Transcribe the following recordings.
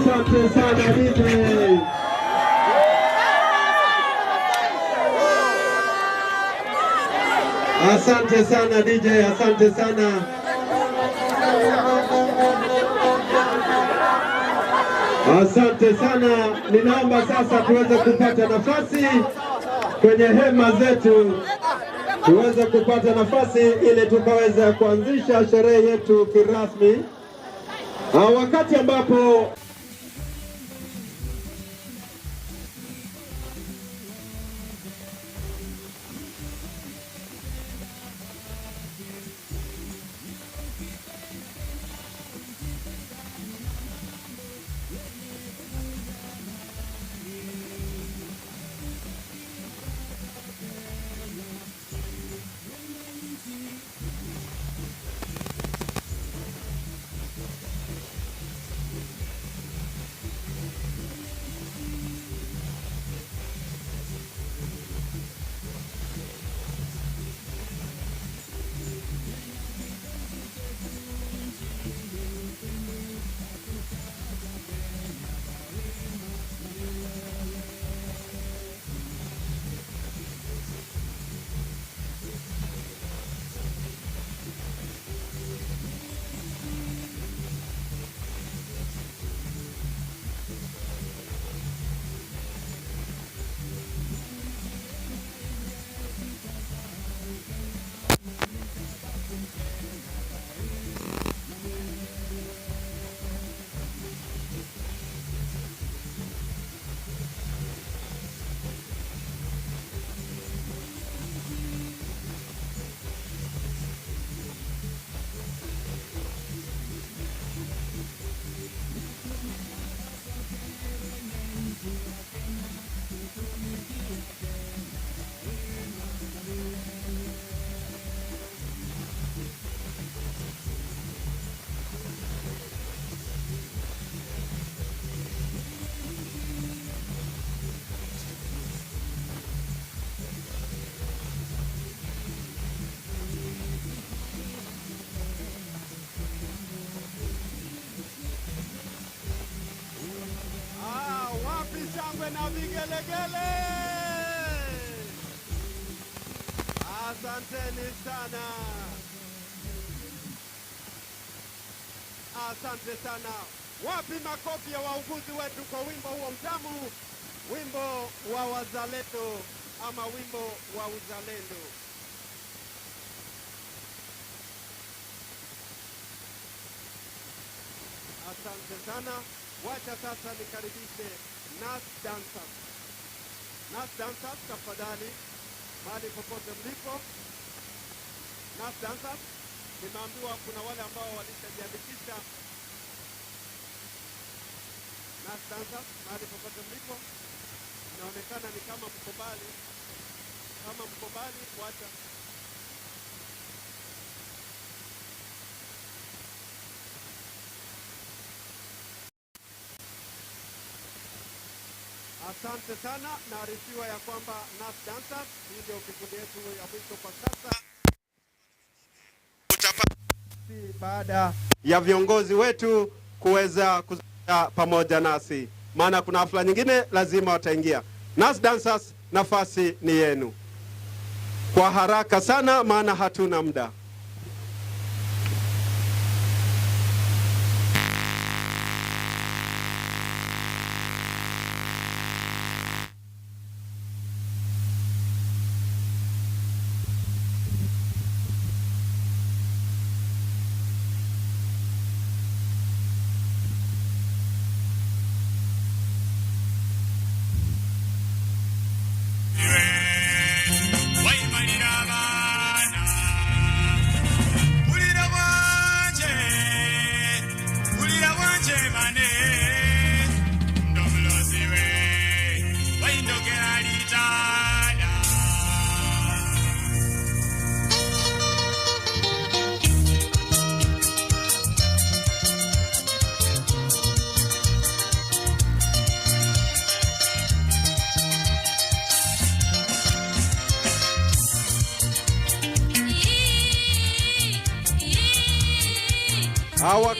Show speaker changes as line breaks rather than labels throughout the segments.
Asante sana DJ. Asante sana DJ, asante sana. Asante sana. Ninaomba sasa tuweze kupata nafasi kwenye hema zetu, tuweze kupata nafasi ili tukaweze kuanzisha sherehe yetu kirasmi, wakati ambapo
na vigelegele. Asanteni sana. Asante sana. Wapi makofi ya wauguzi wetu kwa wimbo huo mtamu, wimbo wa wazalendo ama wimbo wa uzalendo. Asante sana. Wacha sasa nikaribishe Nas Dancers. Nas Dancers, tafadhali, mahali popote mlipo. Nas Dancers, nimeambiwa kuna wale ambao walishajiandikisha. Nas Dancers, mahali popote mlipo. Inaonekana ni kama mkubali. Kama mkubali, wacha. Asante sana. Naarifiwa ya kwamba Nas Dancers ndio kikundi yetu ya mwisho kwa sasa. Baada ya viongozi wetu kuweza kuzungumza pamoja nasi, maana kuna hafla nyingine lazima wataingia. Nas Dancers, nafasi ni yenu. Kwa haraka sana, maana hatuna muda.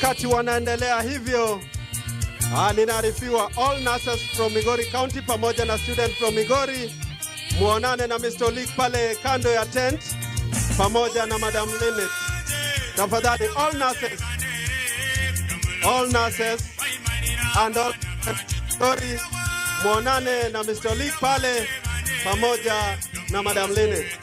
Wakati wanaendelea hivyo, Ninaarifiwa all nurses from Migori County pamoja na student from Migori muonane na Mr. Olik pale kando ya tent pamoja na Madam Linet. Tafadhali all nurses and all Migori muonane na Mr. Olik pale pamoja na Madam Linet.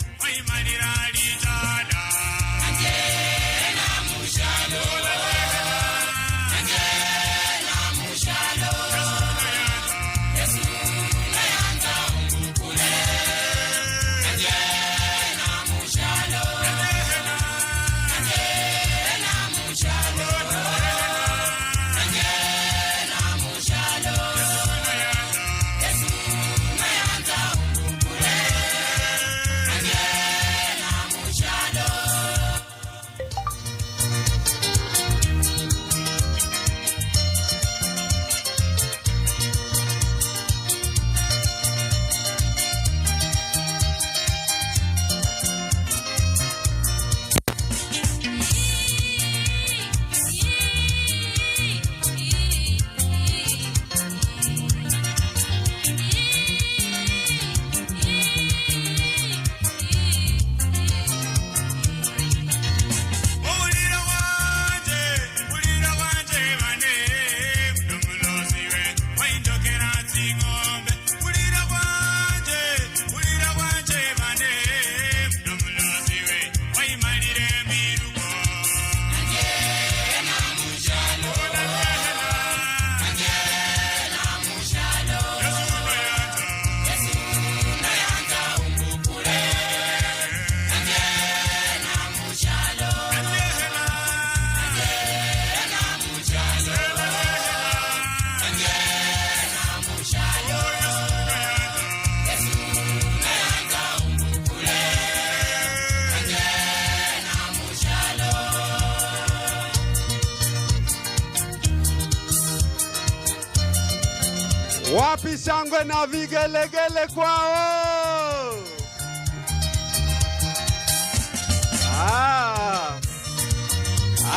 Wapi shangwe na vigelegele kwao?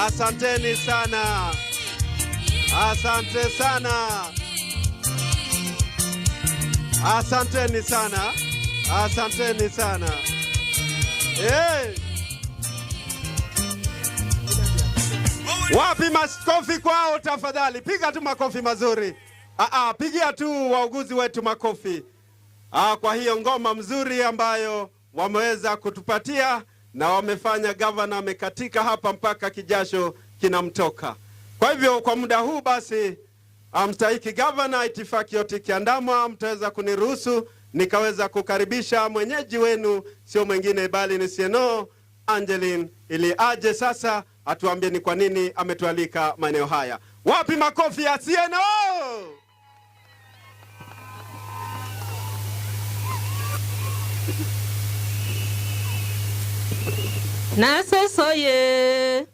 Asanteni sana. Asante sana. Asanteni sana. Asanteni sana. Hey. Wapi makofi kwao tafadhali? Piga tu makofi mazuri. Pigia tu wauguzi wetu makofi. Kwa hiyo ngoma mzuri ambayo wameweza kutupatia na wamefanya gavana amekatika hapa mpaka kijasho kinamtoka. Kwa hivyo kwa muda huu basi mstahiki gavana, itifaki yote kiandamwa, mtaweza kuniruhusu nikaweza kukaribisha mwenyeji wenu, sio mwingine bali ni Sieno Angeline, ili aje sasa atuambie ni kwa nini ametualika maeneo haya. Wapi makofi ya Sieno?
Nurses oye!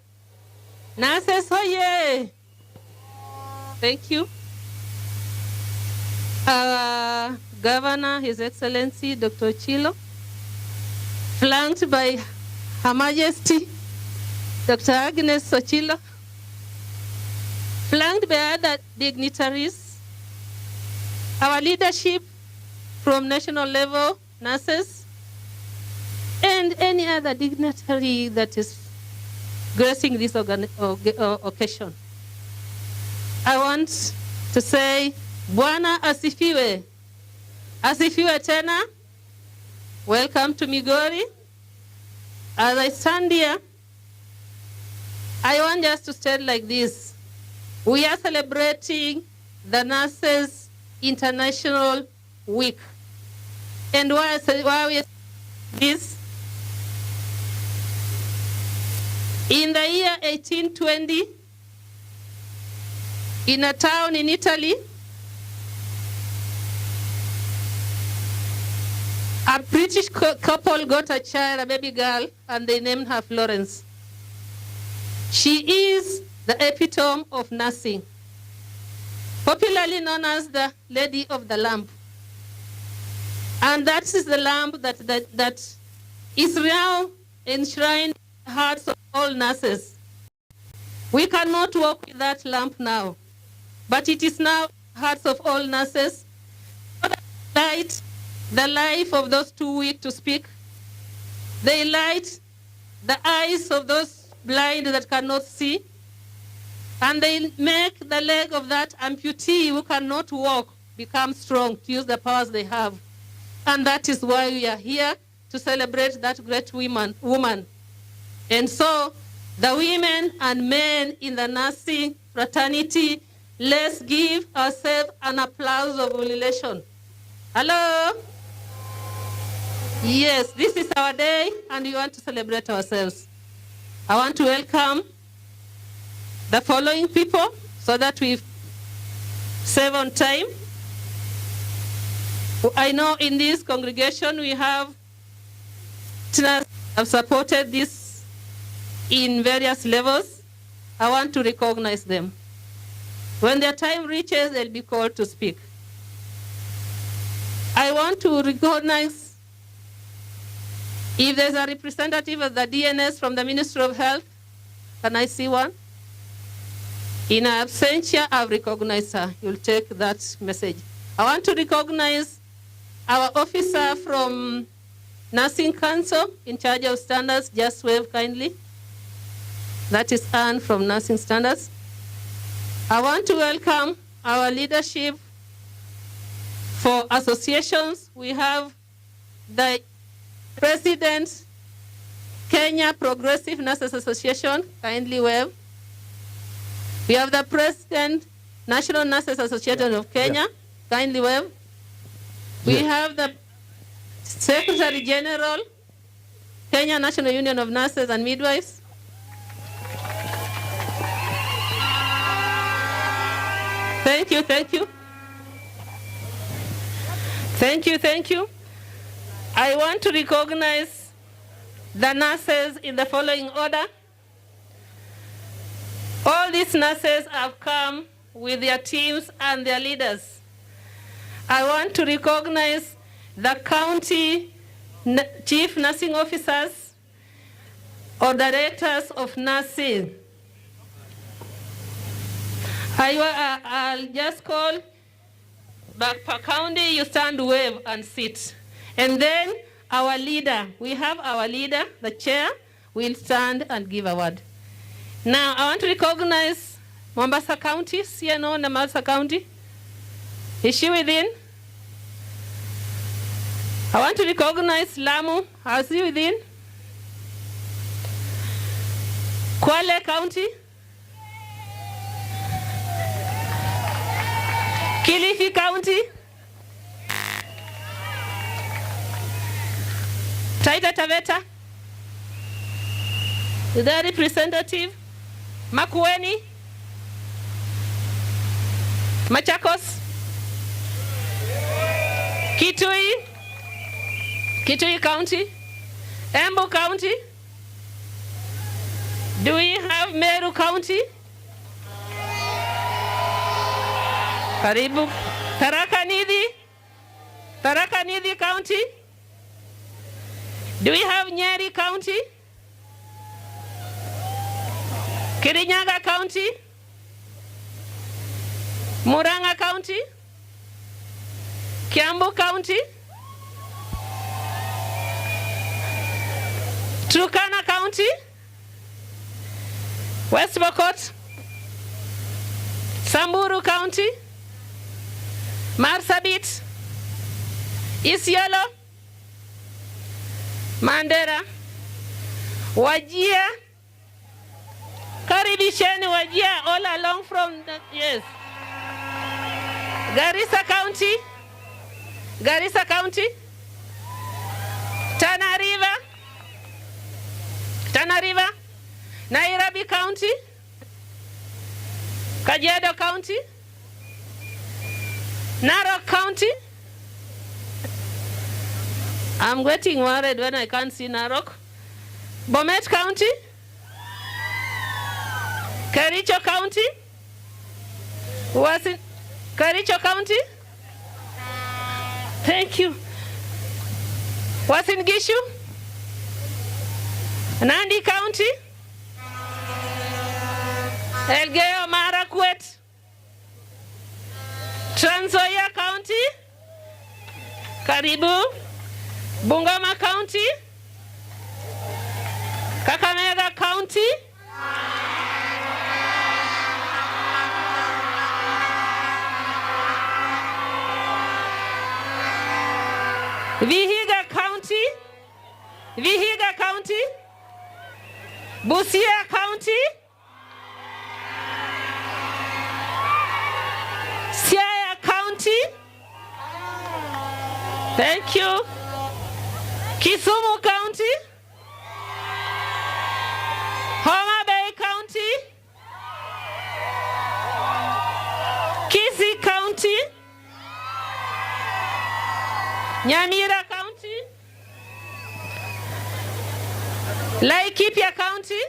Nurses oye! Thank you. Our Governor, His Excellency Dr. Chilo, flanked by Her Majesty Dr. Agnes Ochilo, flanked by other dignitaries, our leadership from national level, nurses, and any other dignitary that is gracing this occasion. I want to say, Bwana asifiwe. Asifiwe tena. Welcome to Migori. As I stand here, I want just to state like this. We are celebrating the Nurses International Week. And why we this? In the year 1820, in a town in Italy, a British couple got a child, a baby girl, and they named her Florence. She is the epitome of nursing, popularly known as the Lady of the Lamp. And that is the lamp that is now enshrined in the hearts of all nurses. We cannot walk with that lamp now. but it is now hearts of all nurses. Light the life of those too weak to speak. They light the eyes of those blind that cannot see. And they make the leg of that amputee who cannot walk become strong to use the powers they have. And that is why we are here to celebrate that great woman. And so the women and men in the nursing fraternity, let's give ourselves an applause of ululation. Hello? Yes, this is our day and we want to celebrate ourselves. I want to welcome the following people so that we save on time. I know in this congregation we have nurses have supported this in various levels. I want to recognize them. When their time reaches, they'll be called to speak. I want to recognize if there's a representative of the DNS from the Ministry of Health. Can I see one? In absentia, I've recognized her. You'll take that message. I want to recognize our officer from Nursing Council in charge of standards. Just wave kindly. That is Anne from Nursing Standards. I want to welcome our leadership for associations. We have the President, Kenya Progressive Nurses Association, kindly wave. We have the President, National Nurses Association of Kenya, kindly wave. We have the Secretary General, Kenya National Union of Nurses and Midwives. Thank you, thank you. Thank you, thank you. I want to recognize the nurses in the following order. All these nurses have come with their teams and their leaders. I want to recognize the county chief nursing officers or directors of nursing. I'll just call back per county, you stand, wave, and sit. And then our leader, we have our leader, the chair, will stand and give a word. Now, I want to recognize Mombasa County, CNO Mombasa County. Is she within? I want to recognize Lamu. Is she within? Kwale County. Kilifi County. Taita Taveta. Is there a representative? Makueni. Machakos. Kitui County. Embu County. Do we have Meru County? Karibu. Tharaka Nithi County. Do we have Nyeri County? Kirinyaga County? Murang'a County? Kiambu County? Turkana County? West Pokot? Samburu County? Marsabit? Isiolo? Mandera? Wajir? Karibisheni Wajir all along from the, yes. Garissa County? Garissa County? Tana River? Nairobi County? Kajiado County? Narok County? I'm getting worried when I can't see Narok. Bomet County? Kericho County? Was it Kericho County? Thank you. Was in Gishu? Nandi County? Elgeyo Marakwet? Karibu. Bungoma County. Kakamega County. Vihiga County. Vihiga County. Busia County. Siaya County. Thank you. Kisumu County. Homa Bay County. Kisii County. Nyamira County. Laikipia County.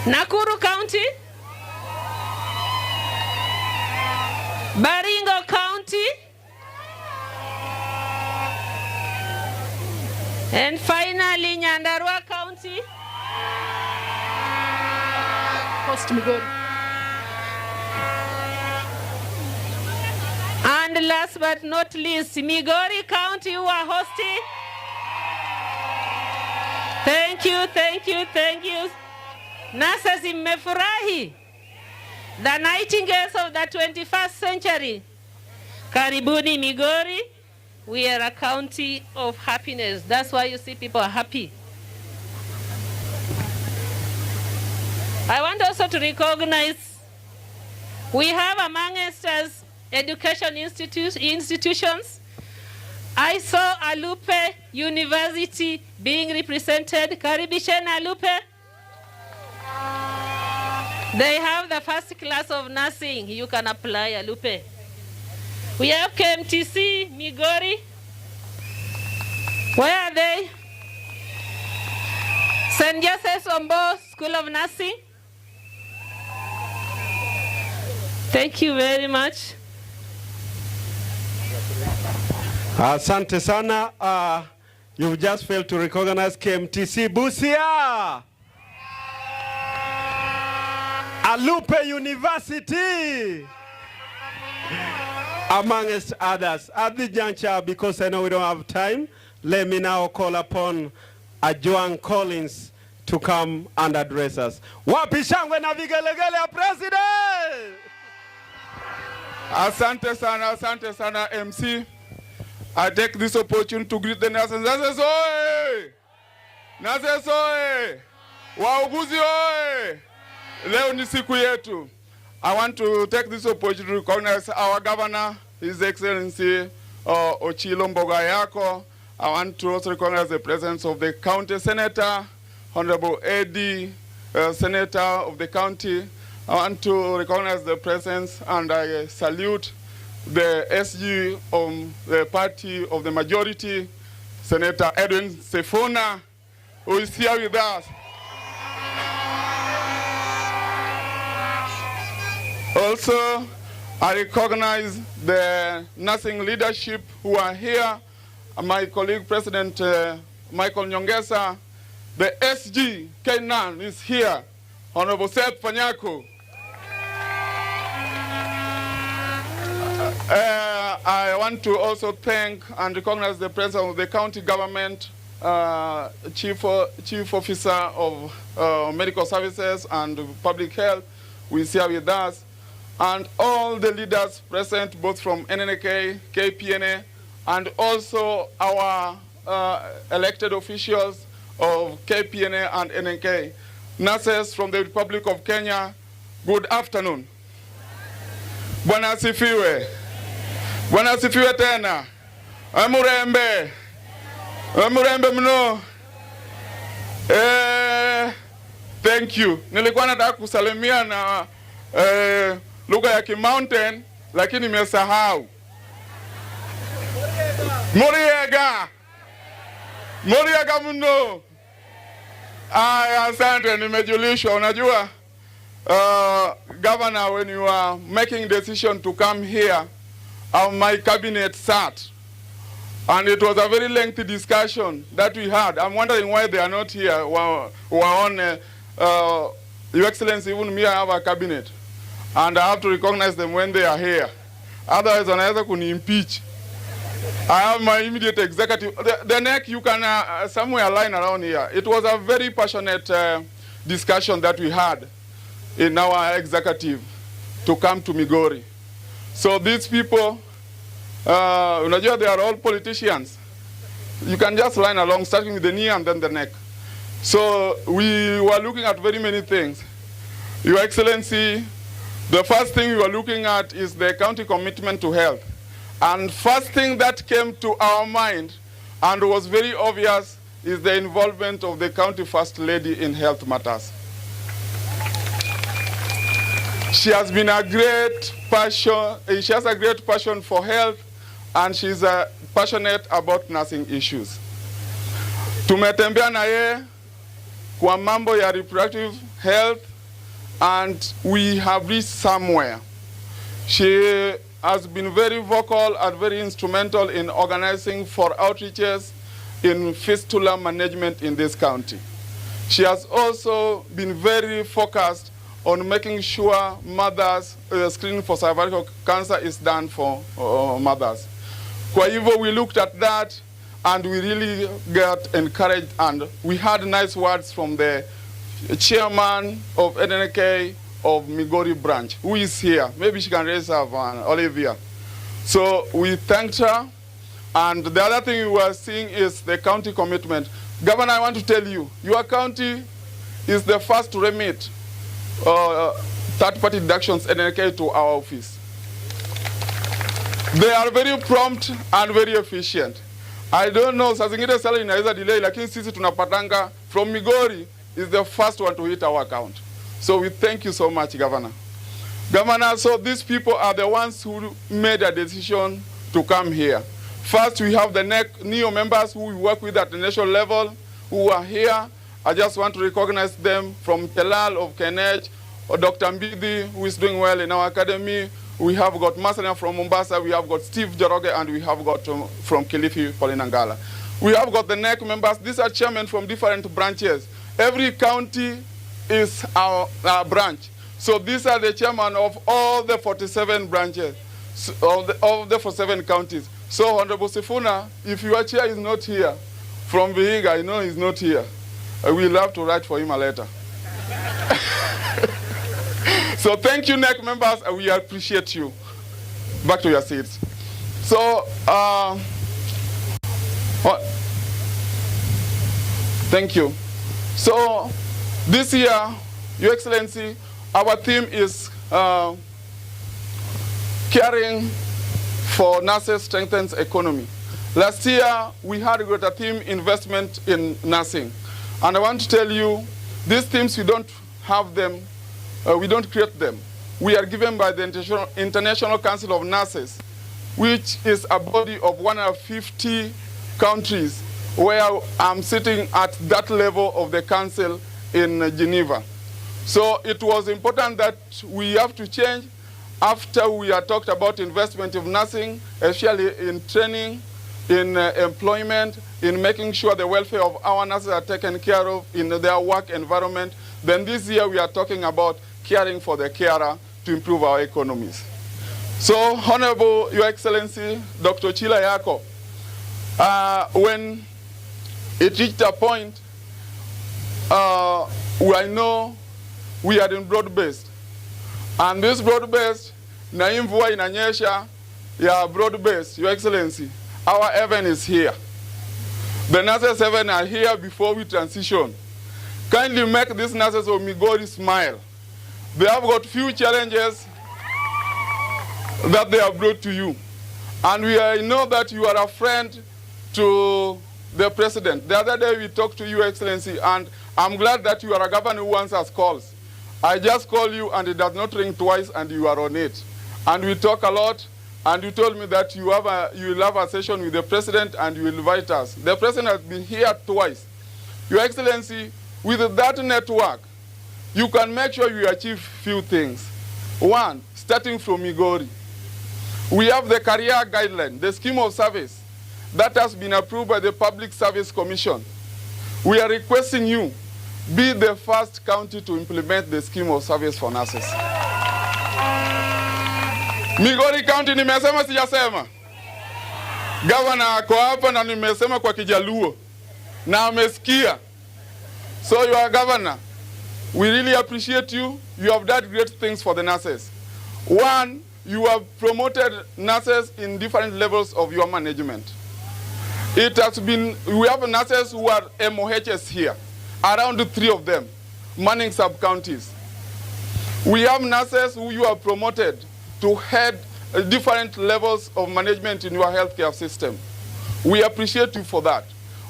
Nakuru County. Baringo County. And finally, Nyandarua County. Host MIGORI. And last but not least, MIGORI County who are hosting. Thank you, thank you, thank you. Nasa zimefurahi. The nightingales of the 21st century. Karibuni MIGORI. We are a county of happiness. That's why you see people are happy. I want also to recognize we have amongst us education institutions. I saw Alupe University being represented. Karibishen Alupe. They have the first class of nursing. You can apply Alupe. We have KMTC, MIGORI. Where are they? St. Joseph's Ombo School of Nursing. Thank you very much.
Asante sana. You've just failed to recognize KMTC Busia. Alupe University. Amongst others. At this juncture, because I know we don't have time, let me now call upon Joan Collins to come and address us. Wapi shangwe na vigelegele ya president!
Asante sana MC. I take this opportunity to greet the nurses. Nurses oye! Nurses oye! Wauguzi oye! Leo ni siku yetu. I want to take this opportunity to recognize our governor, His Excellency Ochilo Mbogayako. I want to also recognize the presence of the county senator, Honorable Eddie, senator of the county. I want to recognize the presence and I salute the SG of the party of the majority, Senator Edwin Sefuna, who is here with us. Also, I recognize the nursing leadership who are here. My colleague, President Michael Nyongesa. The SG, Kenan, is here. Honorable Seth Panyako. I want to also thank and recognize the presence of the county government, chief officer of medical services and public health, who is here with us. And all the leaders present, both from NNK, KPNA, and also our elected officials of KPNA and NNK. Nurses from the Republic of Kenya, good afternoon. Bwana asifiwe. Bwana asifiwe tena. Amurembe. Amurembe mno. Thank you. Nilikuwa nataka kusalimia na lugha ya Ki-Mountain, lakini nimesahau. Muriega. Muriega mno. Asante, nimejulishwa. Unajua, Governor, when you are making decision to come here, my cabinet sat. And it was a very lengthy discussion that we had. I'm wondering why they are not here. We're on, Your Excellency, even me, I have a cabinet. And I have to recognize them when they are here. otherwise wanaweza kuni-impeach. I have my immediate executive. The neck you can somewhere line around here. It was a very passionate discussion that we had in our executive to come to Migori. So these people, unajua they are all politicians. You can just line along, starting with the knee and then the neck. So we were looking at very many things. Your Excellency, the first thing we were looking at is the county commitment to health. And first thing that came to our mind and was very obvious is the involvement of the county first lady in health matters. She has been a great passion, she has a great passion for health, and she's passionate about nursing issues. Tumetembea na ye kwa mambo ya reproductive health, and we have reached somewhere. She has been very vocal and very instrumental in organizing for outreaches in fistula management in this county. She has also been very focused on making sure mothers, screening for cervical cancer is done for mothers. Kwa hivyo we looked at that and we really got encouraged, and we had nice words from the chairman of NNK of Migori branch, who is here. Maybe she can raise her hand, Olivia. So we thanked her, and the other thing we were seeing is the county commitment. Governor, I want to tell you, your county is the first to remit third-party deductions NNK to our office. They are very prompt and very efficient. I don't know, saa zingine salary inaweza delay, lakini sisi tunapatanga from Migori is the first one to hit our account. So we thank you so much, Governor. Governor, so these people are the ones who made a decision to come here. First, we have the NEO members who we work with at the national level who are here. I just want to recognize them, from Telal of Kenech, or Dr. Mbidi, who is doing well in our academy. We have got Masana from Mombasa, we have got Steve Joroge, and we have got from Kilifi, Pauline Angala. We have got the NEC members. These are chairmen from different branches. Every county is our branch. So these are the chairman of all the 47 branches, of the 47 counties. So Honorable Sifuna, if your chair is not here, from Vihiga, I know he's not here. We'll have to write for him a letter. So thank you, NEC members, and we appreciate you. Back to your seats. So, thank you. So, this year, Your Excellency, our theme is caring for nurses strengthens economy. Last year, we had got a theme, investment in nursing. And I want to tell you, these themes, we don't have them, we don't create them. We are given by the International Council of Nurses, which is a body of 150 countries, where I'm sitting at that level of the council in Geneva. So it was important that we have to change after we had talked about investment of nursing, especially in training, in employment, in making sure the welfare of our nurses are taken care of in their work environment. Then this year we are talking about caring for the carer to improve our economies. So, Honorable Your Excellency, Dr. Chila Yako, when it reached a point where I know we are in broad-based, and this broad-based, na mvua inanyesha ya broad-based, Your Excellency, our heaven is here. The nurses heaven are here before we transition. Kindly make these nurses of Migori smile. They have got few challenges that they have brought to you. And I know that you are a friend to the president. The other day we talked to Your Excellency, and I'm glad that you are a governor who answers calls. I just call you and it does not ring twice and you are on it. And we talk a lot, and you told me that you will have a session with the president and you will invite us. The president has been here twice. Your Excellency, with that network, you can make sure you achieve few things. One, starting from Migori. We have the career guideline, the scheme of service, that has been approved by the Public Service Commission. We are requesting you, be the first county to implement the scheme of service for nurses. Migori County nimesema sijasema? Governor ako hapa na nimesema kwa Kijaluo na amesikia. So you are governor. We really appreciate you. You have done great things for the nurses. One, you have promoted nurses in different levels of your management. It has been, we have nurses who are MOHs here, around 3 of them, manning sub-counties. We have nurses who you have promoted to head different levels of management in your healthcare system. We appreciate you for that.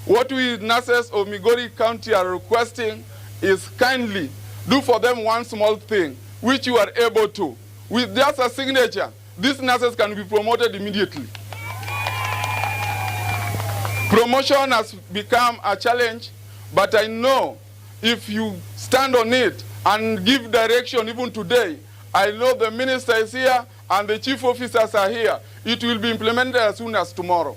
What we nurses of Migori County are requesting is kindly do for them one small thing, which you are able to. With just a signature, these nurses can be promoted immediately. Promotion has become a challenge, but I know if you stand on it and give direction even today, I know the minister is here and the chief officers are here. It will be implemented as soon as tomorrow.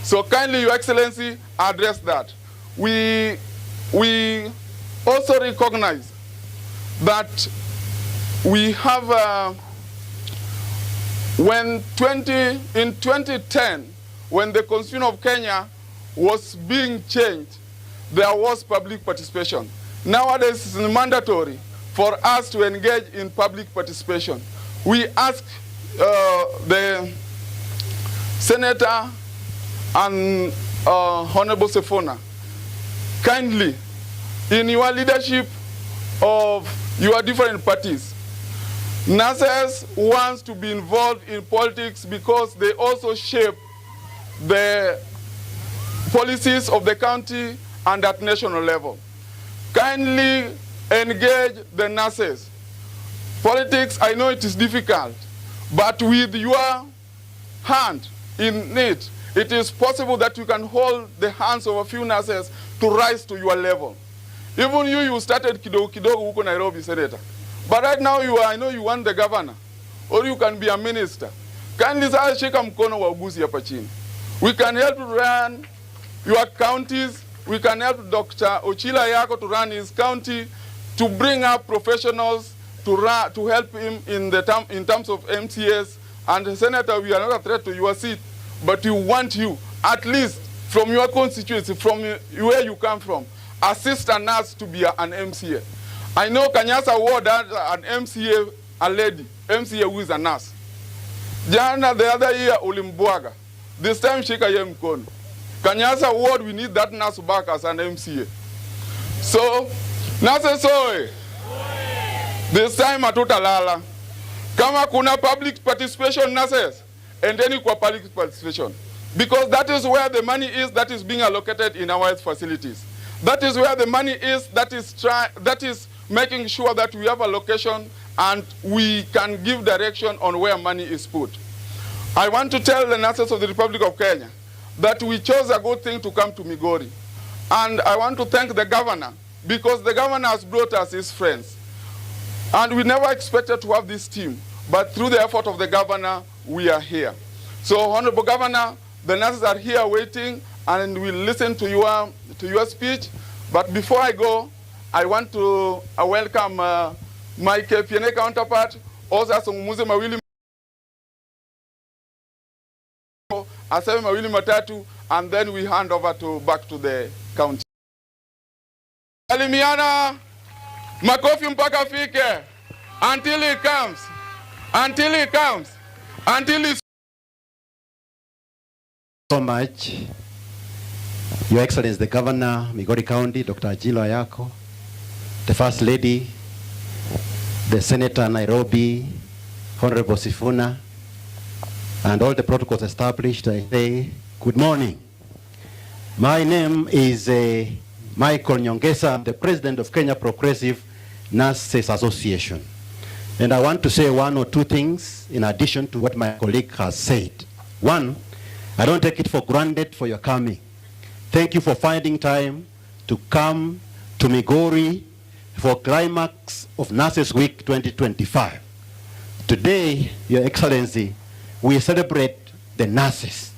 So kindly, Your Excellency, address that. We also recognize that we have, in 2010, when the Constitution of Kenya was being changed, there was public participation. Nowadays, it's mandatory for us to engage in public participation. We ask the Senator and Honorable Sefona, kindly, in your leadership of your different parties, nurses want to be involved in politics because they also shape the policies of the county and at national level. Kindly engage the nurses. Politics, I know it is difficult, but with your hand in it, it is possible that you can hold the hands of a few nurses to rise to your level. Even you started kidogo huko Nairobi, Senator. But right now I know you want the governor, or you can be a minister. Kindly sasa shika mkono wa uguzi hapa chini. We can help to run your counties. We can help Dr. Ochila Yako to run his county, to bring up professionals to help him in terms of MCS. And Senator, we are not a threat to your seat, but we want you, at least from your constituency, from where you come from, assist a nurse to be an MCA. I know Kanyasa Ward has an MCA, a lady, MCA who is a nurse. Jana, the other year, Ulimbwaga. This time, Shika Yemkon. Kanyasa Ward, we need that nurse back as an MCA. So, nurses oe. This time, hatutalala. Kama kuna public participation nurses, and then kwa public participation. Because that is where the money is that is being allocated in our health facilities. That is where the money is that is making sure that we have a location and we can give direction on where money is put. I want to tell the nurses of the Republic of Kenya that we chose a good thing to come to Migori. And I want to thank the governor because the governor has brought us his friends. And we never expected to have this team, but through the effort of the governor, we are here. So, Honorable Governor, the nurses are here waiting and we'll listen to your speech. But before I go, I want to welcome my KPNA counterpart, also Songumuze Mawili Aseme Mawili Matatu, and then we hand over back to the county. Salimiana, makofi mpaka fike, until he comes, until he's
so much, Your Excellency the Governor, Migori County, Dr. Ajilo Ayako, the First Lady, the Senator Nairobi, Honorable Sifuna, and all the protocols established. I say good morning. My name is Michael Nyongesa. I'm the President of Kenya Progressive Nurses Association. And I want to say one or two things in addition to what my colleague has said. One, I don't take it for granted for your coming. Thank you for finding time to come to Migori for climax of Nurses Week 2025. Today, Your Excellency, we celebrate the nurses.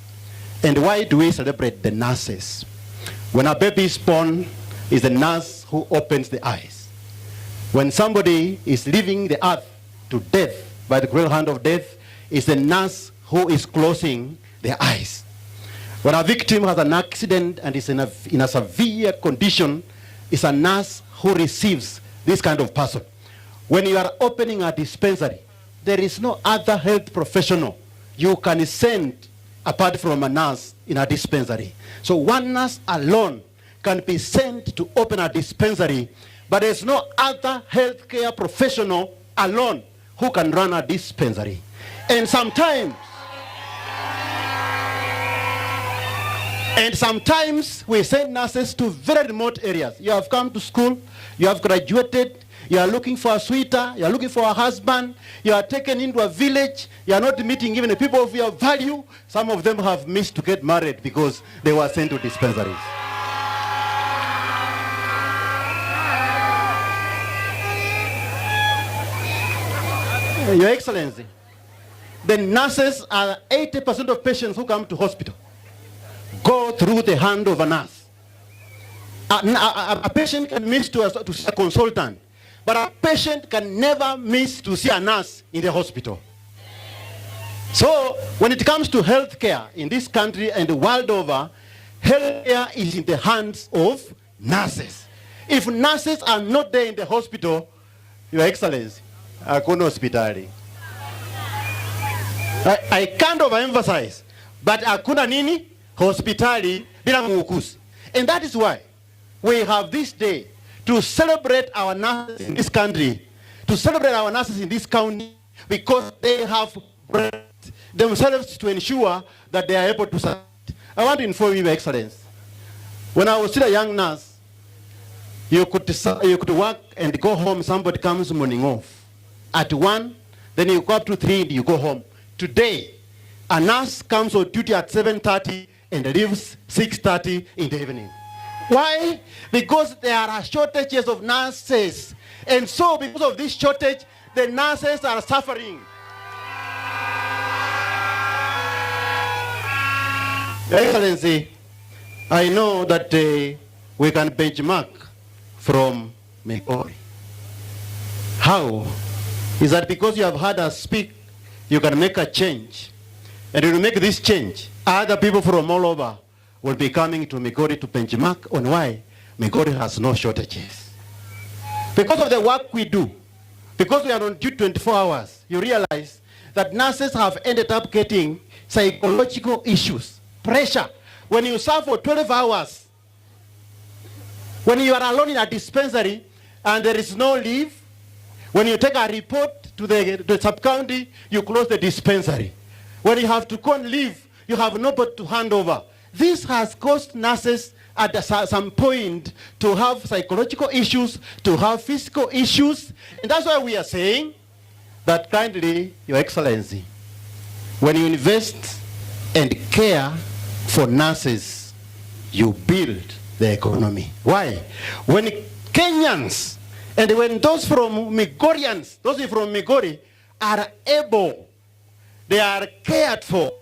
And why do we celebrate the nurses? When a baby is born, it's the nurse who opens the eyes. When somebody is leaving the earth to death by the cruel hand of death, is the nurse who is closing their eyes. When a victim has an accident and is in a severe condition, it's a nurse who receives this kind of person. When you are opening a dispensary, there is no other health professional you can send apart from a nurse in a dispensary. So one nurse alone can be sent to open a dispensary, but there's no other healthcare professional alone who can run a dispensary. And sometimes we send nurses to very remote areas. You have come to school, you have graduated, you are looking for a sweetheart, you are looking for a husband, you are taken into a village, you are not meeting even the people of your value. Some of them have missed to get married because they were sent to dispensaries. Your Excellency, the nurses are 80% of patients who come to hospital go through the hand of a nurse. A patient can miss to see a consultant, but a patient can never miss to see a nurse in the hospital. So when it comes to healthcare in this country and the world over, healthcare is in the hands of nurses. If nurses are not there in the hospital, Your Excellency, hakuna hospitali. I can't overemphasize, but hakuna nini? Hospitali bila muuguzi. And that is why we have this day to celebrate our nurses in this country, to celebrate our nurses in this county, because they have themselves to ensure that they are able to serve. I want to inform you, Your Excellency, when I was still a young nurse, you could work and go home, somebody comes morning off. At 1, then you go up to 3 and you go home. Today, a nurse comes on duty at 7:30 and leaves 6:30 in the evening. Why? Because there are shortages of nurses. And so because of this shortage, the nurses are suffering. Your Excellency, I know that we can benchmark from MIGORI. How? Is that because you have had us speak, you can make a change. And when you make this change, other people from all over will be coming to MIGORI to benchmark on why MIGORI has no shortages. Because of the work we do, because we are on duty 24 hours, you realize that nurses have ended up getting psychological issues, pressure. When you serve for 12 hours, when you are alone in a dispensary and there is no leave, when you take a report to the sub-county, you close the dispensary. When you have to go and leave, you have nobody to hand over. This has caused nurses at some point to have psychological issues, to have physical issues. And that's why we are saying that kindly, Your Excellency, when you invest and care for nurses, you build the economy. Why? When Kenyans and when those from Migorians, those from Migori are able, they are cared for,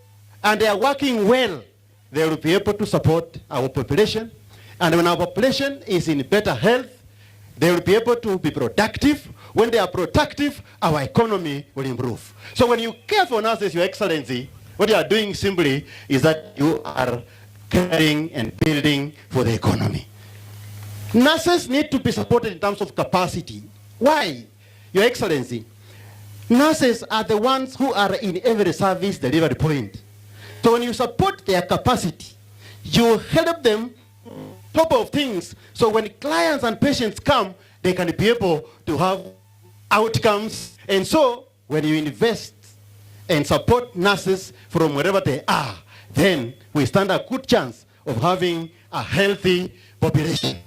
and they are working well, they will be able to support our population. And when our population is in better health, they will be able to be productive. When they are productive, our economy will improve. So when you care for nurses, Your Excellency, what you are doing simply is that you are caring and building for the economy. Nurses need to be supported in terms of capacity. Why? Your Excellency, nurses are the ones who are in every service delivery point. So when you support their capacity, you help them top of things. So when clients and patients come, they can be able to have outcomes. And so when you invest and support nurses from wherever they are, then we stand a good chance of having a healthy population.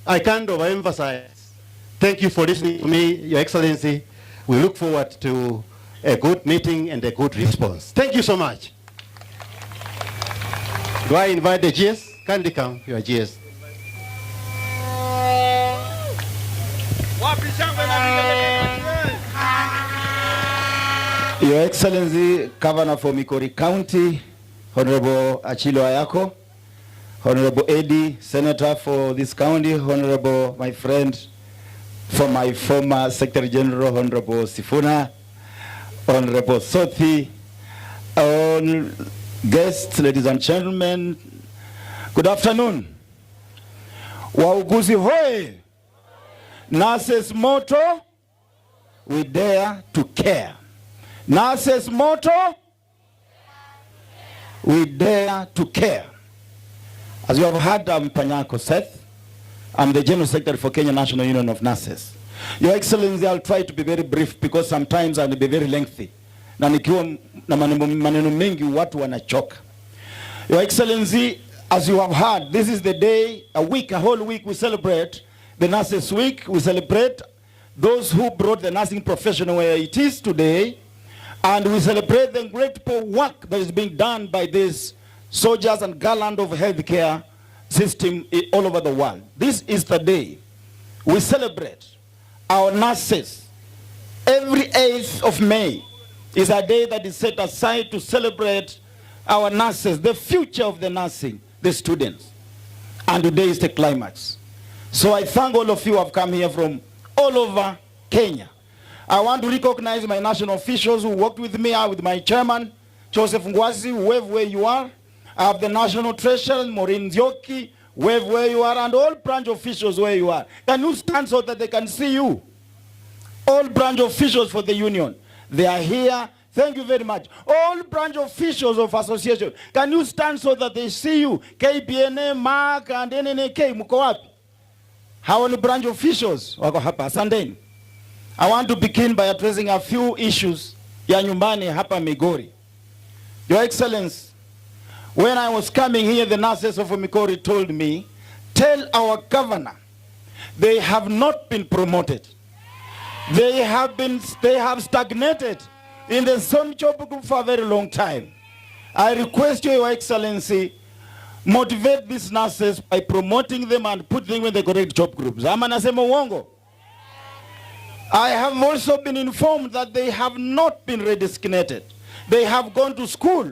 I can't overemphasize. Thank you for listening to me, Your Excellency. We look forward to a good meeting and a good response. Thank you so much. Do I invite the GS? Kindly come, your GS.
Your Excellency, Governor for MIGORI County, Honorable Achilo Ayako, Honorable Eddie, Senator for this county, Honorable my friend for my former Secretary General, Honorable Sifuna, Honorable Sothi, all guests, ladies and gentlemen, good afternoon. Wauguzi hoye! Nurses motto, we dare to care. Nurses motto, we dare to care. As you have heard, I'm Panyako Seth. I'm the General Secretary for Kenya National Union of Nurses. Your Excellency, I'll try to be very brief because sometimes I'll be very lengthy. Na nikiwa na maneno mengi watu wanachoka. Your Excellency, as you have heard, this is the day, a whole week we celebrate the Nurses Week. We celebrate those who brought the nursing profession where it is today. And we celebrate the great work that is being done by these soldiers and garland of healthcare system all over the world. This is the day we celebrate our nurses. Every 8th of May is a day that is set aside to celebrate our nurses, the future of the nursing, the students. And today is the climax. So I thank all of you who have come here from all over Kenya. I want to recognize my national officials who worked with me, with my chairman, Joseph Ngwasi, wave where you are. I have the national treasurer, Maureen Nzioki, wave where you are, and all branch officials where you are. Can you stand so that they can see you? All branch officials for the union, they are here. Thank you very much. All branch officials of association, can you stand so that they see you? KPNA, Mark, and NNK, mko wapi? Hawa ni branch officials wako hapa. Asanteni. I want to begin by addressing a few issues ya nyumbani hapa Migori. Your Excellency, when I was coming here, the nurses of MIGORI told me, tell our governor they have not been promoted. They have stagnated in the same job group for a very long time. I request you, Your Excellency, motivate these nurses by promoting them and put them in the correct job groups. Ama nasema uongo? I have also been informed that they have not been redesignated. They have gone to school.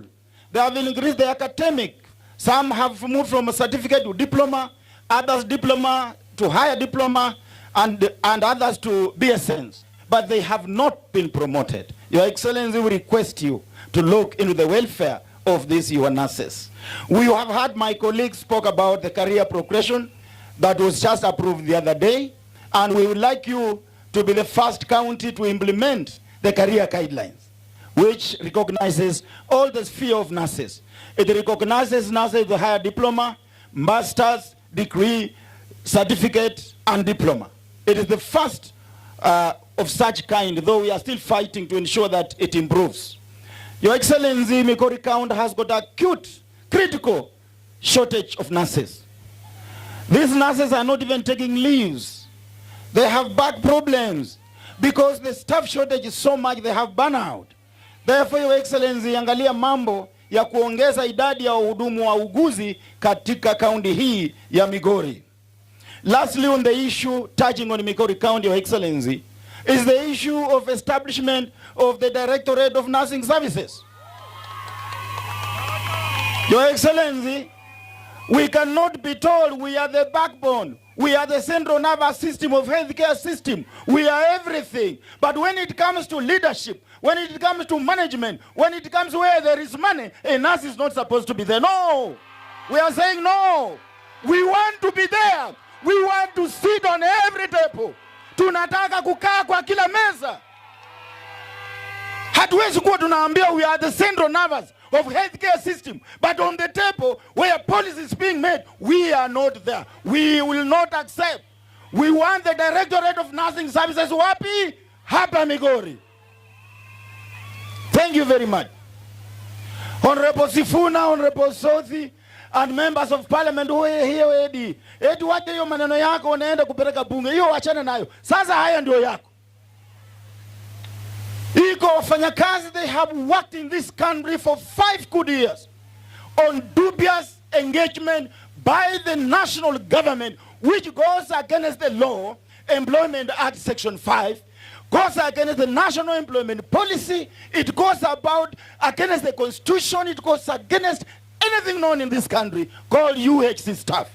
They have increased their academic. Some have moved from a certificate to diploma, others diploma to higher diploma, and others to BSNs. But they have not been promoted. Your Excellency, we request you to look into the welfare of these your nurses. We have heard my colleagues spoke about the career progression that was just approved the other day, and we would like you to be the first county to implement the career guidelines, which recognizes all the sphere of nurses. It recognizes nurses with higher diploma, master's degree, certificate, and diploma. It is the first of such kind, though we are still fighting to ensure that it improves. Your Excellency, MIGORI County has got acute, critical shortage of nurses. These nurses are not even taking leaves. They have back problems because the staff shortage is so much they have burnout. Therefore, Your Excellency, angalia mambo ya kuongeza idadi ya wahudumu wa uguzi katika kaunti hii ya Migori. Lastly, on the issue touching on Migori County, Your Excellency, is the issue of establishment of the Directorate of Nursing Services. Your Excellency, we cannot be told we are the backbone. We are the central nervous system of healthcare system. We are everything. But when it comes to leadership, when it comes to management, when it comes where there is money, a nurse is not supposed to be there. No. We are saying no. We want to be there. We want to sit on every table. Tunataka kukaa kwa kila meza. Hatuwezi kuwa tunaambia we are the central nervous of healthcare system, but on the table where policy is being made, we are not there. We will not accept. We want the Directorate of Nursing Services wapi? Hapa Migori. Thank you very much. Honorable Sifuna, Honorable Sothi, and members of parliament who are here already. Eti wache hiyo maneno yako unaenda kupeleka bunge. Hiyo wachana nayo. Sasa haya ndio yako. Iko wafanyakazi, they have worked in this country for 5 good years on dubious engagement by the national government, which goes against the law, Employment Act Section 5, goes against the national employment policy, it goes against the constitution, it goes against anything known in this country called UHC stuff.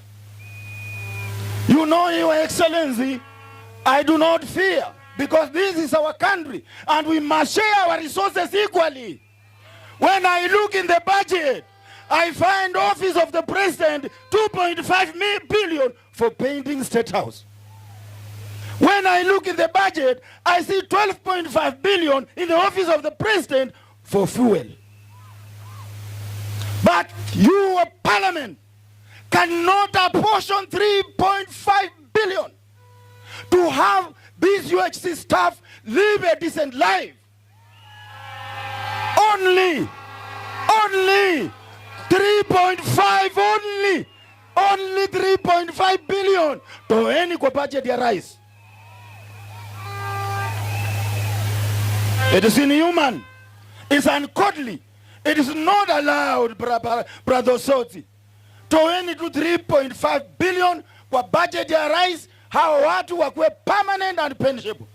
You know, Your Excellency, I do not fear, because this is our country and we must share our resources equally. When I look in the budget, I find office of the president 2.5 billion for painting State House. When I look in the budget, I see 12.5 billion in the office of the president for fuel. But your parliament cannot apportion 3.5 billion to have these UHC staff live a decent life. Only 3.5, only 3.5 billion toeni kwa budget ya rais. It is inhuman. It's ungodly. It is not allowed, Brother Soti. Toeni to 3.5 billion kwa budget ya rais, hao watu wakuwe permanent and pensionable.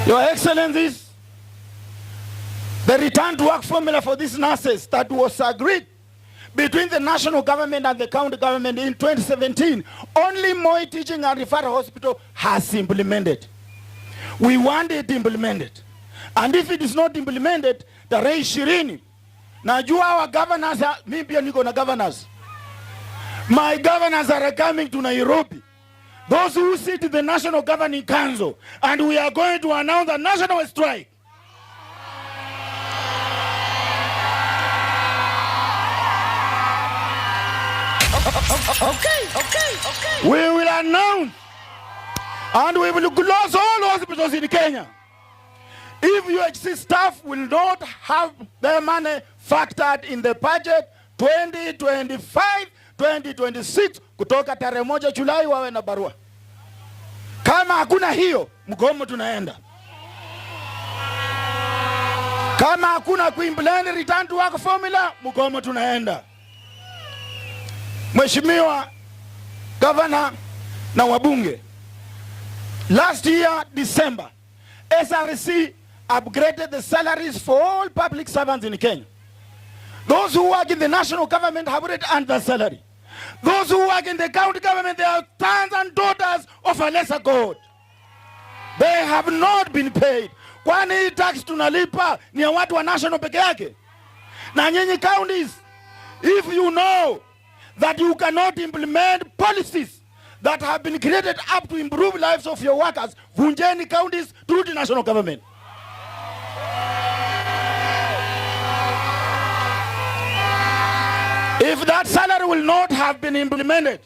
Your Excellencies, the return to work formula for these nurses that was agreed between the national government and the county government in 2017, only Moi Teaching and Referral Hospital has implemented. We want it implemented. And if it is not implemented, tarehe 20, najua our governors, mimi pia niko na governors. My governors are coming to Nairobi. Those who sit in the National Governing Council, and we are going to announce a national strike. Okay. We will announce, and we will close all hospitals in Kenya. If UHC staff will not have their money factored in the budget 2025-2026, kutoka tarehe 1 Julai wawe na barua. Kama hakuna hiyo, mgomo tunaenda. Kama hakuna kuimplement return to work formula, mgomo tunaenda. Mheshimiwa Governor na wabunge, last year December, SRC upgraded the salaries for all public servants in Kenya. Those who work in the national government have already earned their salary. Those who work in the county government, they are sons and daughters of a lesser God. They have not been paid. Kwani hii tax tunalipa ni ya watu wa national peke yake? Na nyinyi counties, if you know that you cannot implement policies that have been created up to improve lives of your workers, vunjeni counties through the national government. If that salary will not have been implemented,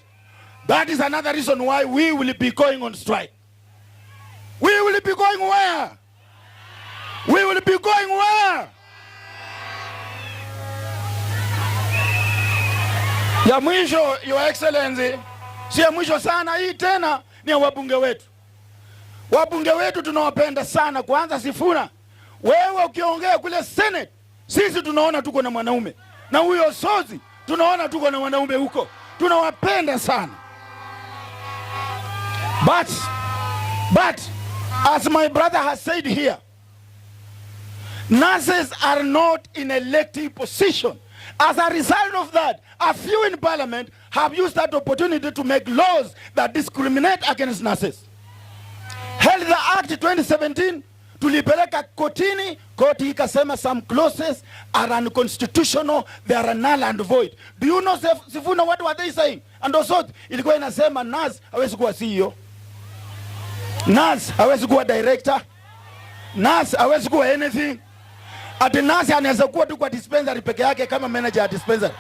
that is another reason why we will be going on strike. We will be going where? We will be going where? Ya mwisho, Your Excellency, si ya mwisho sana, hii tena ni ya wabunge wetu. Wabunge wetu tunawapenda sana. Kwanza Sifuna, wewe ukiongea kule Senate, sisi tunaona tuko na mwanaume. Na huyo Sozi, tunaona tuko na wanaume huko. Tunawapenda sana. But as my brother has said here, nurses are not in elective position. As a result of that, a few in parliament have used that opportunity to make laws that discriminate against nurses. Health Act 2017 tulipeleka kotini, koti ikasema some clauses are unconstitutional, they are null and void. Do you know, Sifuna, what were they saying? And also ilikuwa inasema nurse hawezi kuwa CEO, nurse hawezi kuwa director, nurse hawezi kuwa anything. Ati nurse anaweza kuwa tu kwa dispensary peke yake kama manager ya dispensary.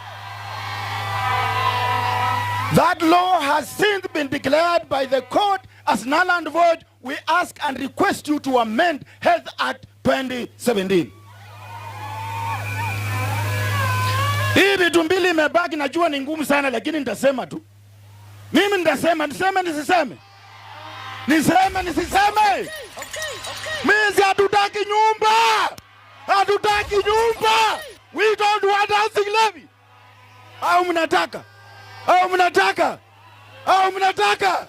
That law has since been declared by the court as null and void. We ask and request you to amend Health Act 2017. Hii vitu mbili imebaki, najua ni ngumu sana, lakini nitasema tu. Mimi nitasema, niseme nisiseme? Niseme nisiseme? Mimi hatutaki nyumba. Hatutaki nyumba. We don't want housing levy. Au mnataka? Au mnataka? Au mnataka?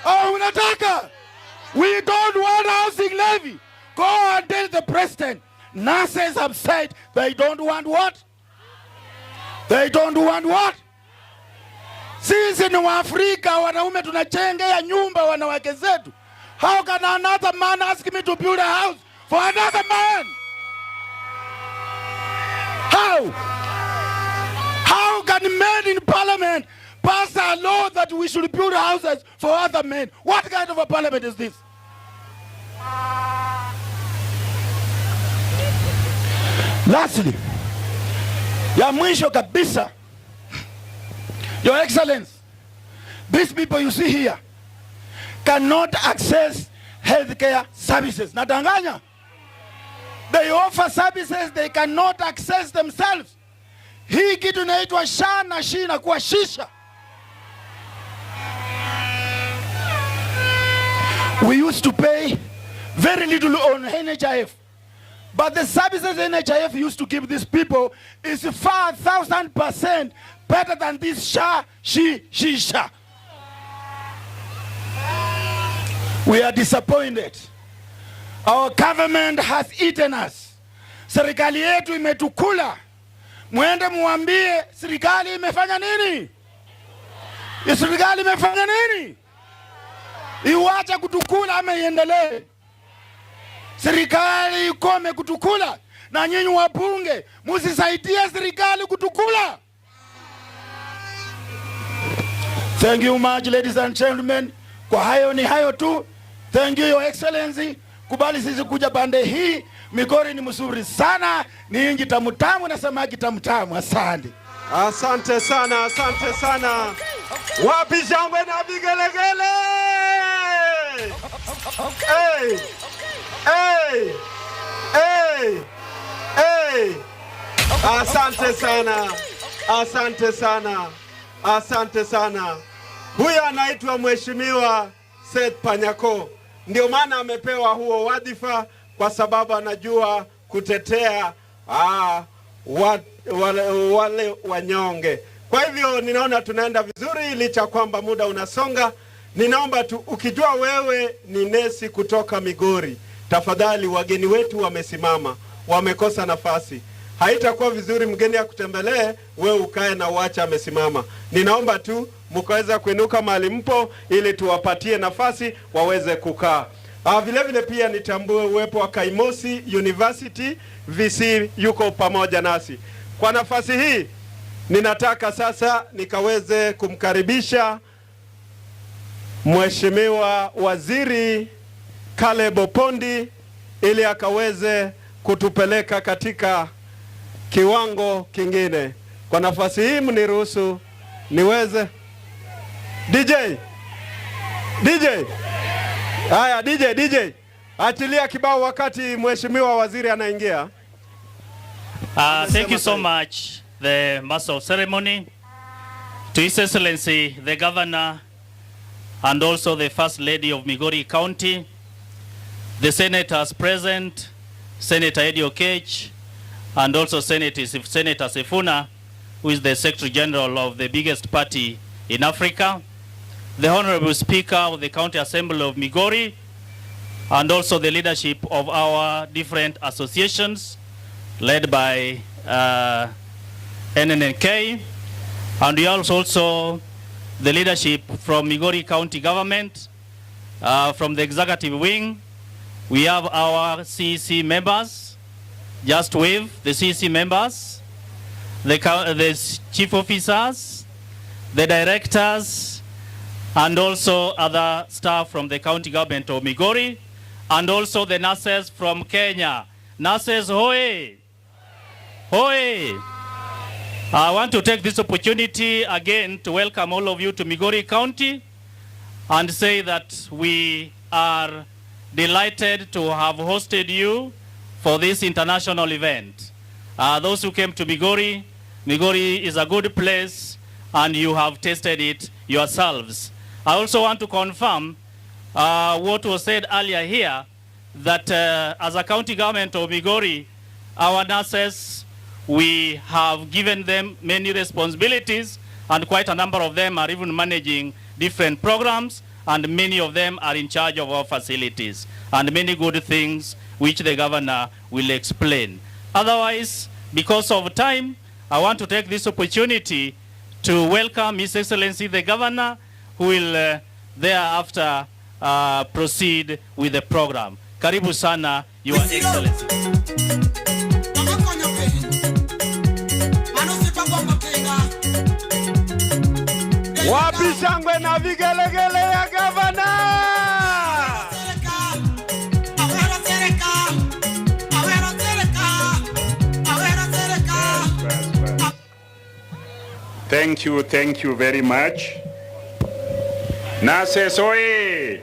Au mnataka? We don't want housing levy. Go and tell the president. Nurses have said they don't want what? They don't want what? Sisi ni Waafrika, wanaume tunachengea nyumba wanawake zetu. How can another man ask me to build a house for another man? How can men in parliament pass a law that we should build houses for other men? What kind of a parliament is this? Lastly, ya mwisho kabisa, Your Excellency, these people you see here cannot access healthcare services. Nadanganya. They offer services they cannot access themselves. Hii kitu inaitwa sha na shi inakuwa shisha. We used to pay very little on NHIF. But the services NHIF used to give these people is far 1,000% better than this sha, shi, shisha. We are disappointed. Our government has eaten us. Serikali yetu imetukula. Mwende muambie serikali imefanya nini? Serikali imefanya nini? Iwache kutukula ama iendelee? Serikali ikome kutukula, na nyinyi wabunge musisaidie serikali kutukula. Thank you much, ladies and gentlemen. Kwa hayo ni hayo tu. Thank you, Your Excellency. Kubali sisi kuja pande hii. Migori ni mzuri sana, ni inji tamutamu na samaki tamutamu. Asante.
Asante sana, asante sana. Wapi shangwe na vigelegele? Hey! Hey! Hey! Hey! Asante sana. Asante sana. Asante sana. Huyu anaitwa Mheshimiwa Seth Panyako. Ndio maana amepewa huo wadhifa, kwa sababu anajua kutetea wale wanyonge. Kwa hivyo ninaona tunaenda vizuri, licha kwamba muda unasonga. Ninaomba tu, ukijua wewe ni nesi kutoka Migori, tafadhali, wageni wetu wamesimama, wamekosa nafasi. Haitakuwa vizuri mgeni akutembelee wewe ukae na uacha amesimama. Ninaomba tu mkaweza kuinuka mahali mpo ili tuwapatie nafasi waweze kukaa. Vile vile pia nitambue uwepo wa Kaimosi University VC yuko pamoja nasi. Kwa nafasi hii ninataka sasa nikaweze kumkaribisha Mheshimiwa Waziri Caleb Opondi ili akaweze kutupeleka katika kiwango kingine. Kwa nafasi hii mniruhusu niweze DJ. Haya DJ. Atilia kibao wakati Mheshimiwa Waziri anaingia.
Thank you so much, the Master of Ceremony, to His Excellency, the Governor, and also the First Lady of Migori County, the Senators present, Senator Eddie Okech, and also Senator Sifuna, who is the Secretary General of the biggest party in Africa, the Honorable Speaker of the County Assembly of Migori, and also the leadership of our different associations led by NNNK, and we also the leadership from Migori County Government, from the executive wing. We have our CEC members. Just wave the CEC members, the chief officers, the directors, and also other staff from the county government of Migori, and also the nurses from Kenya. Nurses, hoye! Hoye! I want to take this opportunity again to welcome all of you to Migori County and say that we are delighted to have hosted you for this international event. Those who came to Migori, Migori is a good place and you have tasted it yourselves. I also want to confirm what was said earlier here, that as a county government of Migori, our nurses, we have given them many responsibilities, and quite a number of them are even managing different programs, and many of them are in charge of our facilities, and many good things which the governor will explain. Otherwise, because of time, I want to take this opportunity to welcome His Excellency the Governor, who will thereafter proceed with the program. Karibu sana, Your Excellency.
Wapi shangwe na vigelegele ya gavana?
Thank you very much. Nases oye!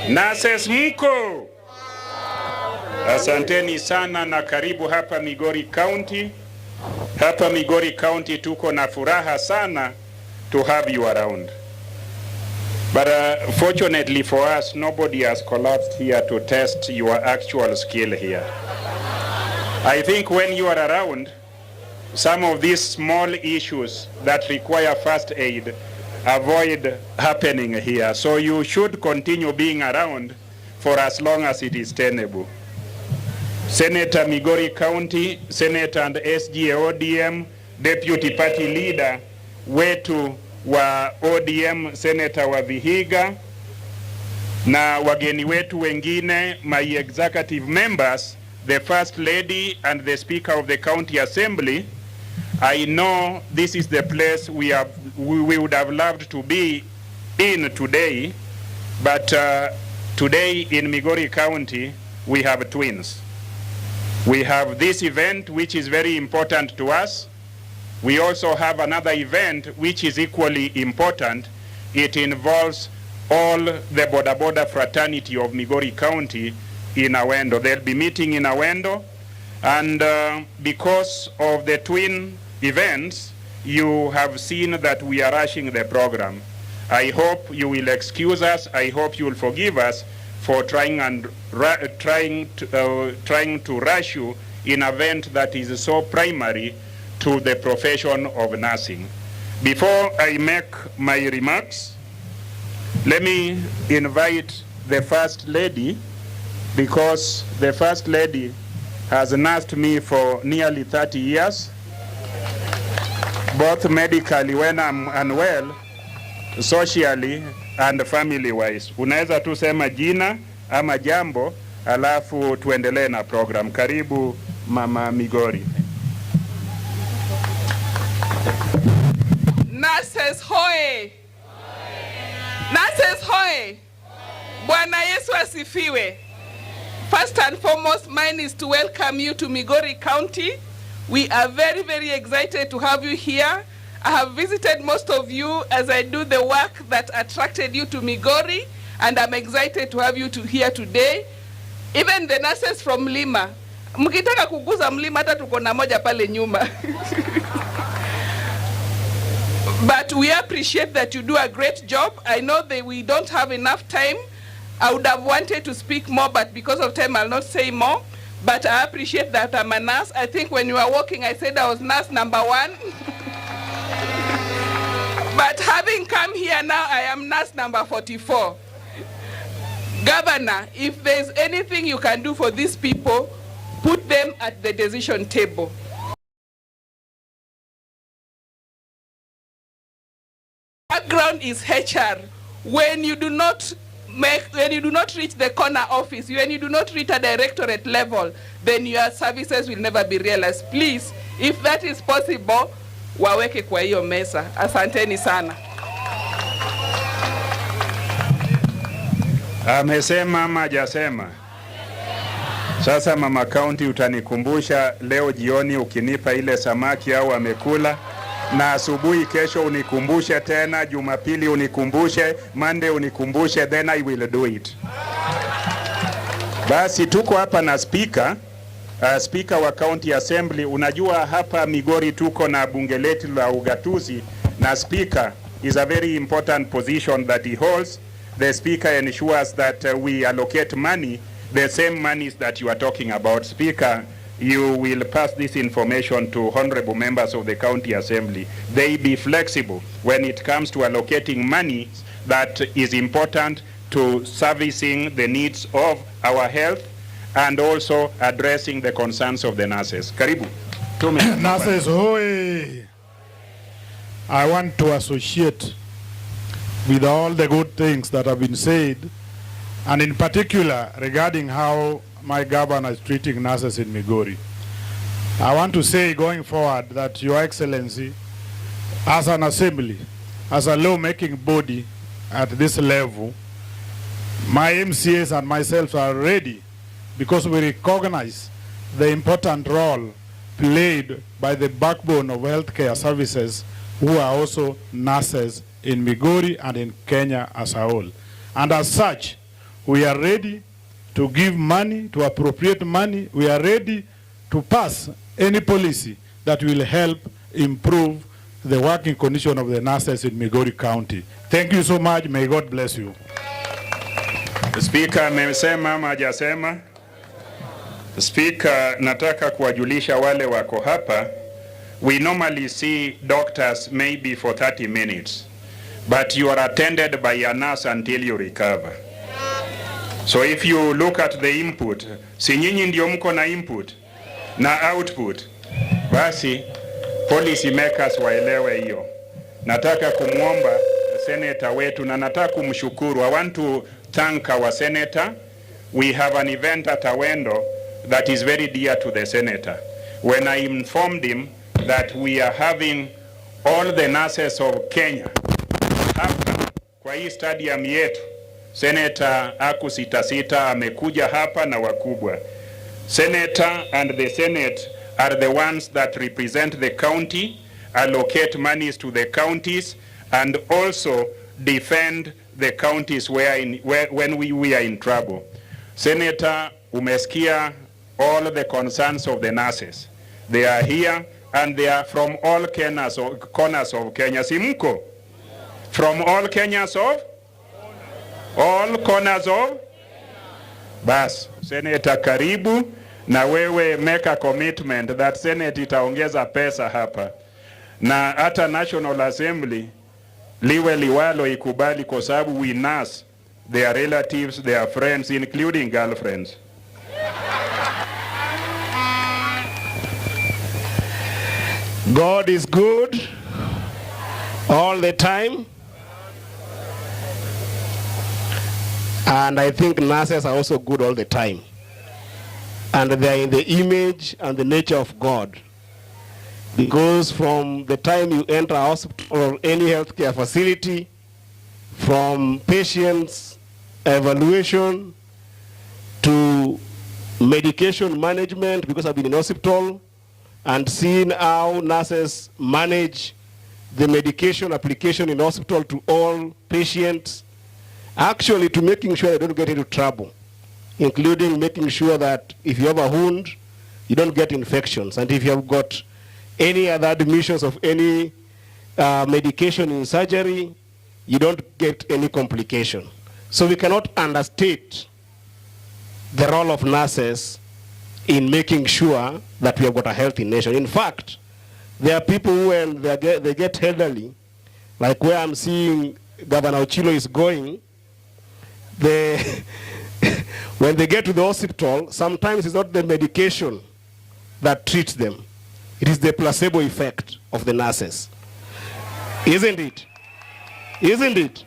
Nases mko! Asanteni sana na karibu hapa Migori County. Hapa Migori County tuko na furaha sana to have you around. But fortunately for us, nobody has collapsed here to test your actual skill here. I think when you are around, some of these small issues that require first aid avoid happening here. So you should continue being around for as long as it is tenable. Senator Migori County, Senator and SGA ODM, Deputy Party Leader wetu wa ODM, Senator wa Vihiga, na wageni wetu wengine, my executive members, the First Lady and the Speaker of the County Assembly. I know this is the place we would have loved to be in today, but today in Migori County, we have twins. We have this event which is very important to us. We also have another event which is equally important. It involves all the boda fraternity of Migori County in Awendo. They'll be meeting in Awendo, and because of the twin events, you have seen that we are rushing the program. I hope you will excuse us. I hope you will forgive us for trying to rush you in an event that is so primary to the profession of nursing. Before I make my remarks, let me invite the First Lady, because the First Lady has nursed me for nearly 30 years, both medically when I'm unwell, socially and family-wise. Unaweza tu sema jina ama jambo, alafu tuendelee na program. Karibu Mama Migori.
Nurses hoye! Nurses hoye! Bwana Yesu asifiwe. First and foremost, mine is to welcome you to Migori County. We are very, very excited to have you here. I have visited most of you as I do the work that attracted you to Migori, and I'm excited to have you here today. Even the nurses from Lima. Mkitaka kuguza mlima hata tuko na moja pale nyuma. But we appreciate that you do a great job. I know that we don't have enough time. I would have wanted to speak more, but because of time I'll not say more. But I appreciate that I'm a nurse. I think when you were walking, I said I was nurse number 1. But having come here now, I am nurse number 44. Governor, if there's anything you can do for these people, put them at the decision table. Background is HR. When you do not reach the corner office, when you do not reach a directorate level, then your services will never be realized. Please, if that is possible, waweke kwa hiyo mesa. Asanteni sana.
Amesema ama hajasema? Sasa Mama County, utanikumbusha leo jioni ukinipa ile samaki au amekula, na asubuhi kesho unikumbushe tena, Jumapili unikumbushe, Monday unikumbushe, then I will do it. Basi tuko hapa na speaker wa County Assembly. Unajua hapa Migori tuko na bunge letu la ugatuzi, na speaker is a very important position that he holds. The speaker ensures that we allocate money, the same monies that you are talking about. Speaker, you will pass this information to honorable members of the County Assembly. They be flexible when it comes to allocating money that is important to servicing the needs of our health and also addressing the concerns of the nurses. Karibu. 2 minutes.
Nurses hoye! I want to associate with all the good things that have been said, and in particular regarding how my governor is treating nurses in Migori. I want to say going forward that Your Excellency, as an assembly, as a lawmaking body at this level, my MCAs and myself are ready, because we recognize the important role played by the backbone of healthcare services, who are also nurses in Migori and in Kenya as a whole. And as such, we are ready to give money, to appropriate money. We are ready to pass any policy that will help improve the working condition of the nurses in Migori County. Thank you so much. May God bless you.
Speaker amesema ama hajasema? Speaker, nataka kuwajulisha wale wako hapa, we normally see doctors maybe for 30 minutes, but you are attended by a nurse until you recover. So if you look at the input, si nyinyi ndio mko na input na output, basi policy makers waelewe hiyo. Nataka kumwomba senator wetu na nataka kumshukuru. I want to thank our senator. We have an event at Awendo that is very dear to the senator. When I informed him that we are having all the nurses of Kenya hapa kwa hii stadium yetu, senator akusita amekuja hapa na wakubwa. Senator and the Senate are the ones that represent the county, allocate monies to the counties, and also defend the counties when we are in trouble. Senator, umesikia all the concerns of the nurses. They are here and they are from all corners of Kenya. Simko? From all Kenyas of? All corners of? Bas, Senator karibu, na wewe make a commitment that Senate itaongeza pesa hapa. Na hata National Assembly liwe liwalo ikubali, kwa sababu we nurse their relatives, their friends, including girlfriends.
God is good all the time. And I think nurses are also good all the time. And they are in the image and the nature of God. Because from the time you enter a hospital or any healthcare facility, from patients evaluation to medication management, because I've been in hospital and seen how nurses manage the medication application in hospital to all patients, actually to making sure they don't get into trouble, including making sure that if you have a wound, you don't get infections. And if you have got any other admissions of any medication in surgery, you don't get any complication. So we cannot understate the role of nurses in making sure that we have got a healthy nation. In fact, there are people who, when they get elderly, like where I'm seeing Governor Ochilo is going, when they get to the hospital, sometimes it's not the medication that treats them. It is the placebo effect of the nurses. Isn't it? Isn't it?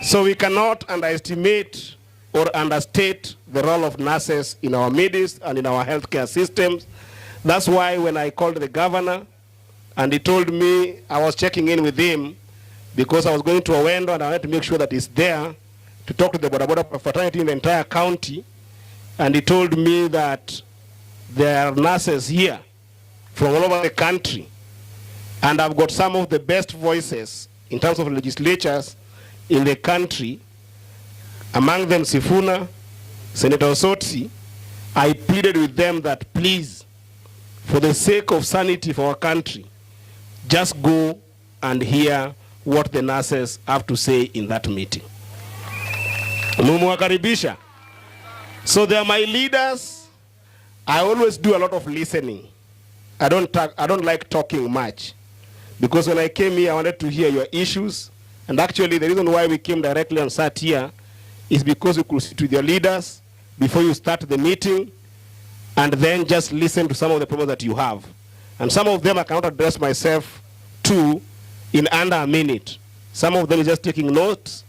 So we cannot underestimate or understate the role of nurses in our midst and in our healthcare systems. That's why when I called the governor and he told me, I was checking in with him because I was going to Awendo and I wanted to make sure that he's there to talk to the Boda Boda fraternity in the entire county. And he told me that there are nurses here from all over the country. And I've got some of the best voices in terms of legislatures in the country, among them Sifuna, Senator Osotsi. I pleaded with them that please, for the sake of sanity for our country, just go and hear what the nurses have to say in that meeting. Mumuwakaribisha. So they are my leaders. I always do a lot of listening. I don't like talking much. Because when I came here, I wanted to hear your issues. And actually, the reason why we came directly and sat here is because we could sit with your leaders before you start the meeting and then just listen to some of the problems that you have. And some of them I cannot address myself to in under a minute. Some of them is just taking notes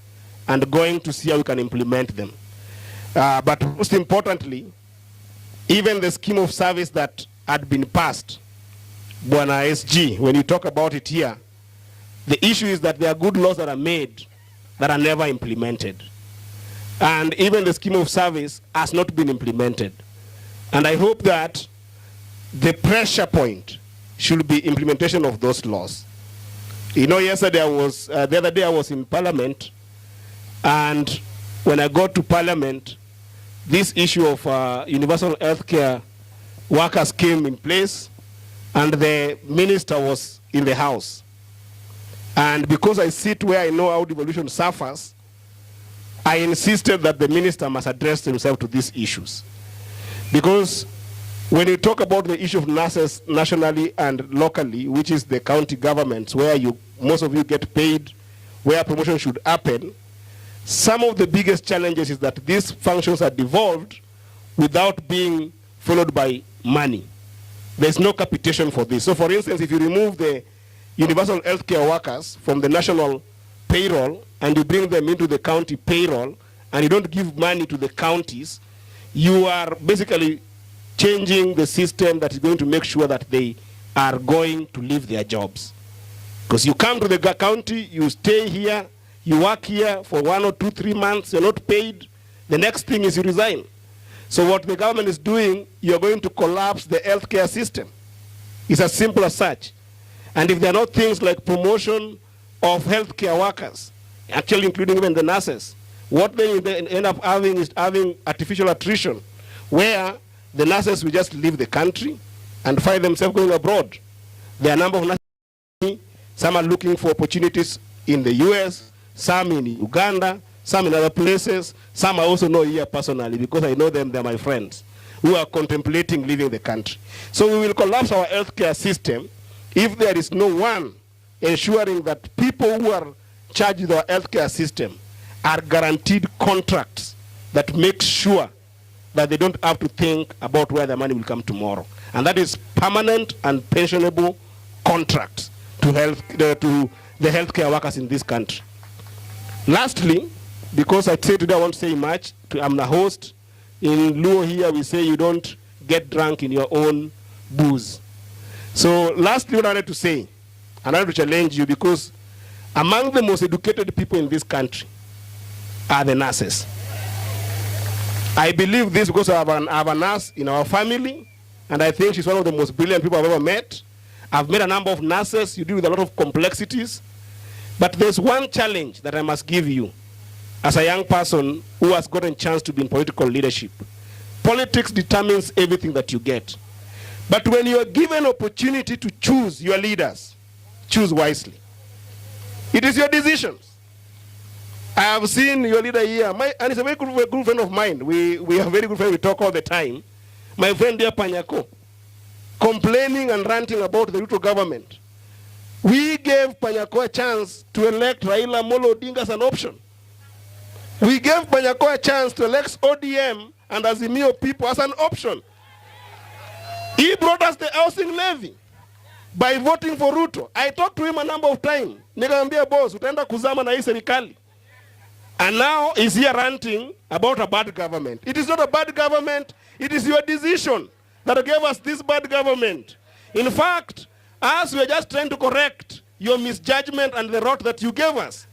and going to see how we can implement them. But most importantly, even the scheme of service that had been passed, Bwana SG, when you talk about it here, the issue is that there are good laws that are made that are never implemented. And even the scheme of service has not been implemented. And I hope that the pressure point should be implementation of those laws. You know, yesterday the other day I was in Parliament, and when I got to Parliament, this issue of universal health care workers came in place, and the minister was in the house. And because I sit where I know how devolution suffers, I insisted that the minister must address himself to these issues. Because when you talk about the issue of nurses nationally and locally, which is the county governments, where most of you get paid, where promotion should happen, some of the biggest challenges is that these functions are devolved without being followed by money. There's no capitation for this. So for instance, if you remove the universal health care workers from the national payroll and you bring them into the county payroll and you don't give money to the counties, you are basically changing the system that is going to make sure that they are going to leave their jobs. Because you come to the county, you stay here, you work here for 1 or 2, 3 months, you're not paid, the next thing is you resign. So what the government is doing, you're going to collapse the healthcare system. It's as simple as such. And if there are not things like promotion of healthcare workers, actually including even the nurses, what they end up having is having artificial attrition, where the nurses will just leave the country and find themselves going abroad. There are a number of nurses, some are looking for opportunities in the US, some in Uganda, some in other places, some I also know here personally because I know them, they're my friends, who are contemplating leaving the country. So we will collapse our healthcare system if there is no one ensuring that people who are charged with our healthcare system are guaranteed contracts that make sure that they don't have to think about where the money will come tomorrow. And that is permanent and pensionable contracts to the healthcare workers in this country. Lastly, because I say today I won't say much, I'm the host. In Luo here we say you don't get drunk in your own booze. So lastly, what I wanted to say, and I want to challenge you, because among the most educated people in this country are the nurses. I believe this because I have a nurse in our family, and I think she's one of the most brilliant people I've ever met. I've met a number of nurses. You deal with a lot of complexities. But there's one challenge that I must give you as a young person who has gotten a chance to be in political leadership. Politics determines everything that you get. But when you are given opportunity to choose your leaders, choose wisely. It is your decisions. I have seen your leader here, and he's a very good friend of mine. We are very good friends, we talk all the time. My friend dear Panyako, complaining and ranting about the Ruto government. We gave Panyako a chance to elect Raila Amolo Odinga as an option. We gave Panyako a chance to elect ODM and Azimio people as an option. He brought us the housing levy by voting for Ruto. I talked to him a number of times. Nikamwambia boss, utaenda kuzama na hii serikali. And now he's here ranting about a bad government. It is not a bad government. It is your decision that gave us this bad government. In fact, us, we are just trying to correct your misjudgment and the rot that you gave us.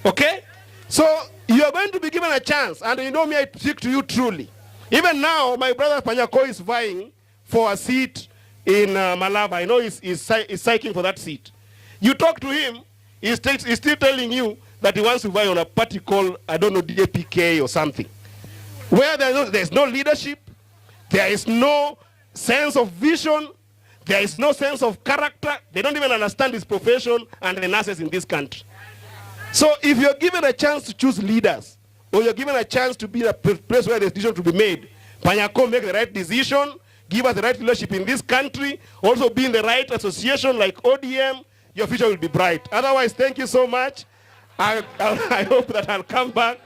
Okay? So you are going to be given a chance. And you know me, I speak to you truly. Even now, my brother Panyako is vying for a seat in Malaba. I know he's seeking for that seat. You talk to him, he's still telling you that he wants to vie on a party called, I don't know, DAPK or something. Where there's no leadership, there is no sense of vision, there is no sense of character. They don't even understand this profession and the nurses in this country. So if you're given a chance to choose leaders, or you're given a chance to be in a place where there's decision to be made, Panyako make the right decision, give us the right leadership in this country, also be in the right association like ODM, your future will be bright. Otherwise, thank you so much. I hope that I'll come back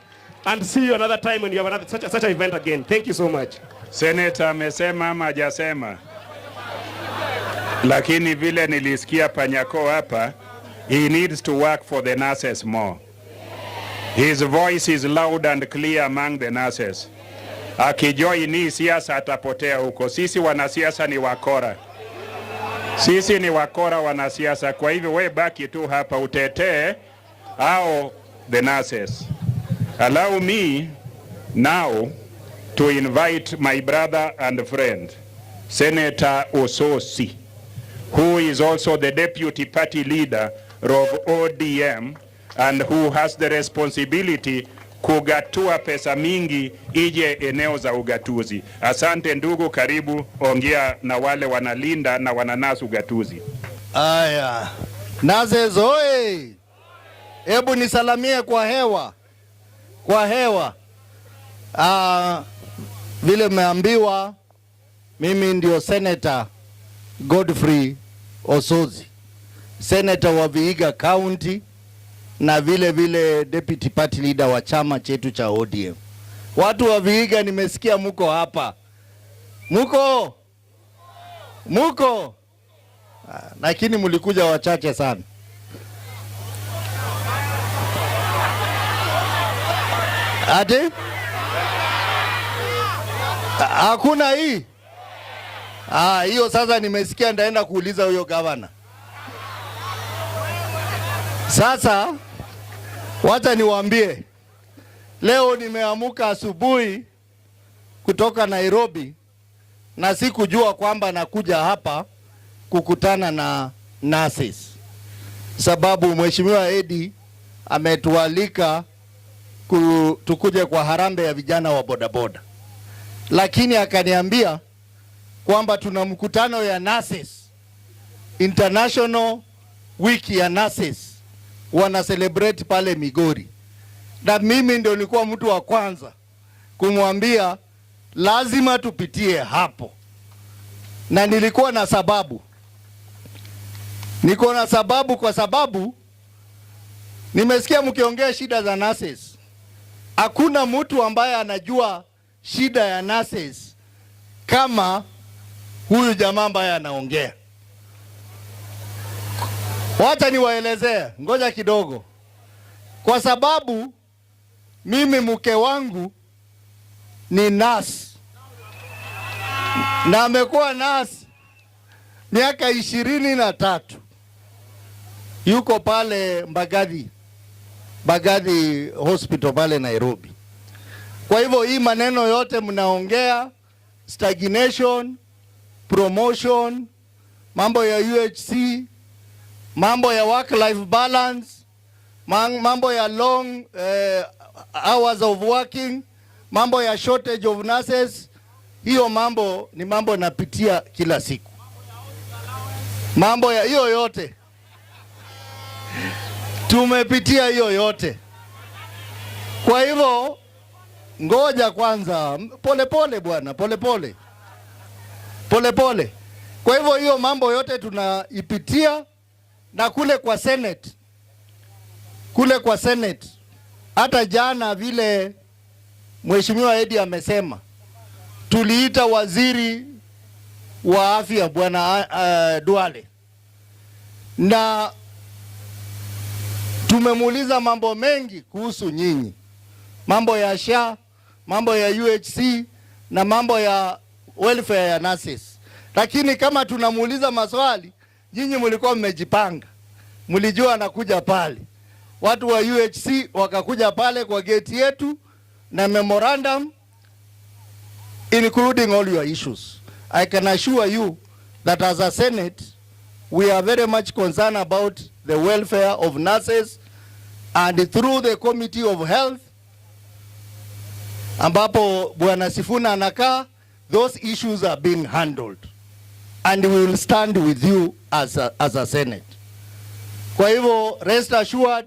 and see you another time when you have such an event again. Thank you so much.
Senator amesema ama hajasema? Lakini vile nilisikia Panyako hapa, he needs to work for the nurses more. His voice is loud and clear among the nurses. Akijoini siasa atapotea huko. Sisi wanasiasa ni wakora. Sisi ni wakora wanasiasa. Kwa hivyo we baki tu hapa utetee au the nurses. Allow me now to invite my brother and friend, Senator Ososi, who is also the deputy party leader of ODM and who has the responsibility kugatua pesa mingi ije eneo za ugatuzi. Asante ndugu, karibu, ongea na wale wanalinda na wananasu ugatuzi.
Aya, nurses oye! Hebu nisalamie kwa hewa. Kwa hewa. Vile meambiwa, mimi ndio Senator Godfrey Osozi, Senator wa Vihiga County na vile deputy party leader wa chama chetu cha ODM. Watu wa Vihiga nimesikia muko hapa. Muko. Lakini mulikuja wachache sana. Ati? Hakuna hii. Hiyo sasa nimesikia, ndaenda kuuliza huyo gavana. Sasa wacha niwaambie, leo nimeamuka asubuhi kutoka Nairobi na sikujua kwamba nakuja hapa kukutana na nurses, sababu Mheshimiwa Edi ametualika tukuje kwa harambee ya vijana wa bodaboda, lakini akaniambia kwamba tuna mkutano ya nurses, International Week ya nurses wana celebrate pale Migori, na mimi ndio nilikuwa mtu wa kwanza kumwambia lazima tupitie hapo, na nilikuwa na sababu. Niko na sababu kwa sababu nimesikia mkiongea shida za nurses. Hakuna mtu ambaye anajua shida ya nurses kama huyu jamaa ambaye anaongea. Wacha niwaelezee, ngoja kidogo. Kwa sababu mimi mke wangu ni nurse na amekuwa nurse miaka 23. Yuko pale Mbagathi Hospital pale Nairobi. Kwa hivyo hii maneno yote mnaongea, stagnation, promotion, mambo ya UHC, mambo ya work life balance, mambo ya long hours of working, mambo ya shortage of nurses, hiyo mambo ni mambo napitia kila siku. Mambo ya hiyo yote tumepitia hiyo yote. Kwa hivyo ngoja kwanza, polepole bwana, polepole. Kwa hivyo hiyo mambo yote tunaipitia, na kule kwa Senate hata jana vile Mheshimiwa Edi amesema, tuliita waziri wa afya bwana Duale, na tumemuuliza mambo mengi kuhusu nyinyi, mambo ya SHA, mambo ya UHC na mambo ya welfare ya nurses. Lakini kama tunamuuliza maswali, nyinyi mlikuwa mmejipanga, mlijua anakuja pale. Watu wa UHC wakakuja pale kwa gate yetu na memorandum including all your issues. I can assure you that as a Senate, we are very much concerned about the welfare of nurses, and through the Committee of Health ambapo Bwana Sifuna anakaa, those issues are being handled, and we will stand with you as a Senate. Kwa hivyo rest assured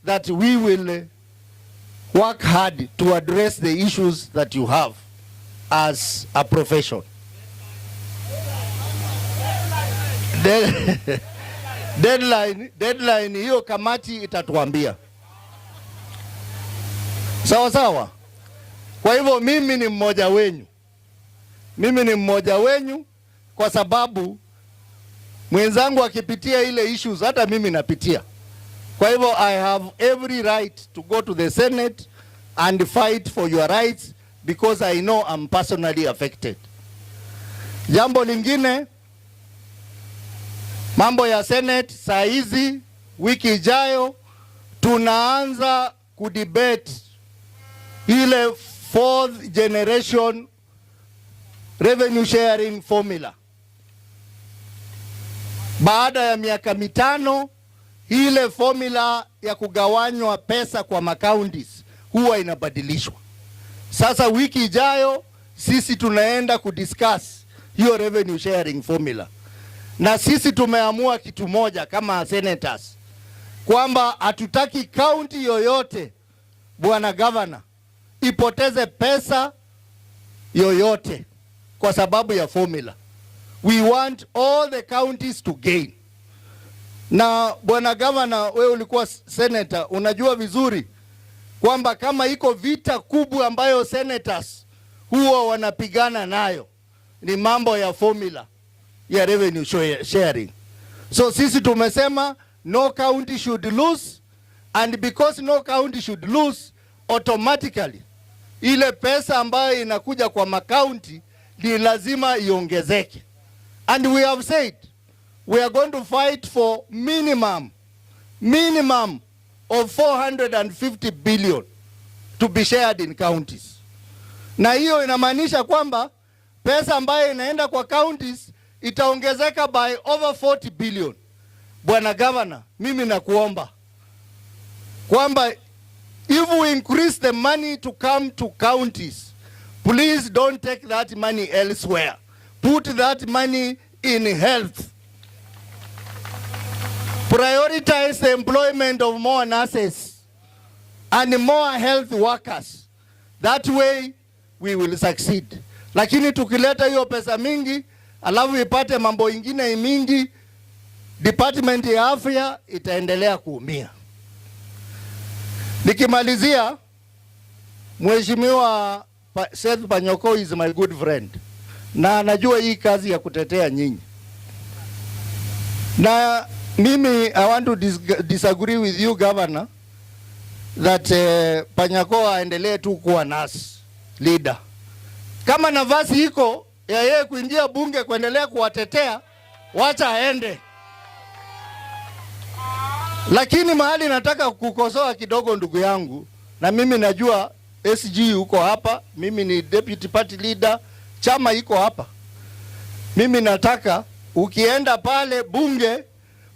that we will work hard to address the issues that you have as a profession. Deadline hiyo kamati itatuambia. Sawa sawa. Kwa hivyo mimi ni mmoja wenyu kwa sababu Mwenzangu akipitia ile issues, hata mimi napitia. Kwa hivyo I have every right to go to the Senate and fight for your rights because I know I'm personally affected. Jambo lingine, mambo ya Senate, saa hizi wiki ijayo tunaanza kudebate ile 4th generation revenue sharing formula. Baada ya miaka 5 ile formula ya kugawanywa pesa kwa macounties huwa inabadilishwa. Sasa wiki ijayo sisi tunaenda kudiscuss hiyo revenue sharing formula. Na sisi tumeamua kitu moja kama senators, kwamba hatutaki county yoyote, bwana governor, ipoteze pesa yoyote kwa sababu ya formula. We want all the counties to gain. Na bwana governor, wewe ulikuwa senator, unajua vizuri kwamba kama iko vita kubwa ambayo senators huwa wanapigana nayo ni mambo ya formula ya revenue sharing. So sisi tumesema no county should lose, and because no county should lose, automatically ile pesa ambayo inakuja kwa makaunti ni lazima iongezeke. And we have said we are going to fight for minimum of 450 billion to be shared in counties. Na hiyo inamaanisha kwamba pesa ambayo inaenda kwa counties itaongezeka by over 40 billion. Bwana governor, mimi nakuomba kwamba if we increase the money to come to counties, please don't take that money elsewhere. Put that money in health. Prioritize the employment of more nurses and more health workers. That way we will succeed. Lakini tukileta hiyo pesa mingi, alafu ipate mambo ingine mingi, department ya afya itaendelea kuumia. Nikimalizia, Mheshimiwa Seth Panyako is my good friend. Na anajua hii kazi ya kutetea nyinyi. Na mimi I want to disagree with you governor that Panyako aendelee tu kuwa nurse leader. Kama nafasi iko ya yeye kuingia bunge kuendelea kuwatetea, wacha aende. Lakini mahali nataka kukosoa kidogo ndugu yangu, na mimi najua SG uko hapa, mimi ni deputy party leader, chama iko hapa. Mimi nataka ukienda pale bunge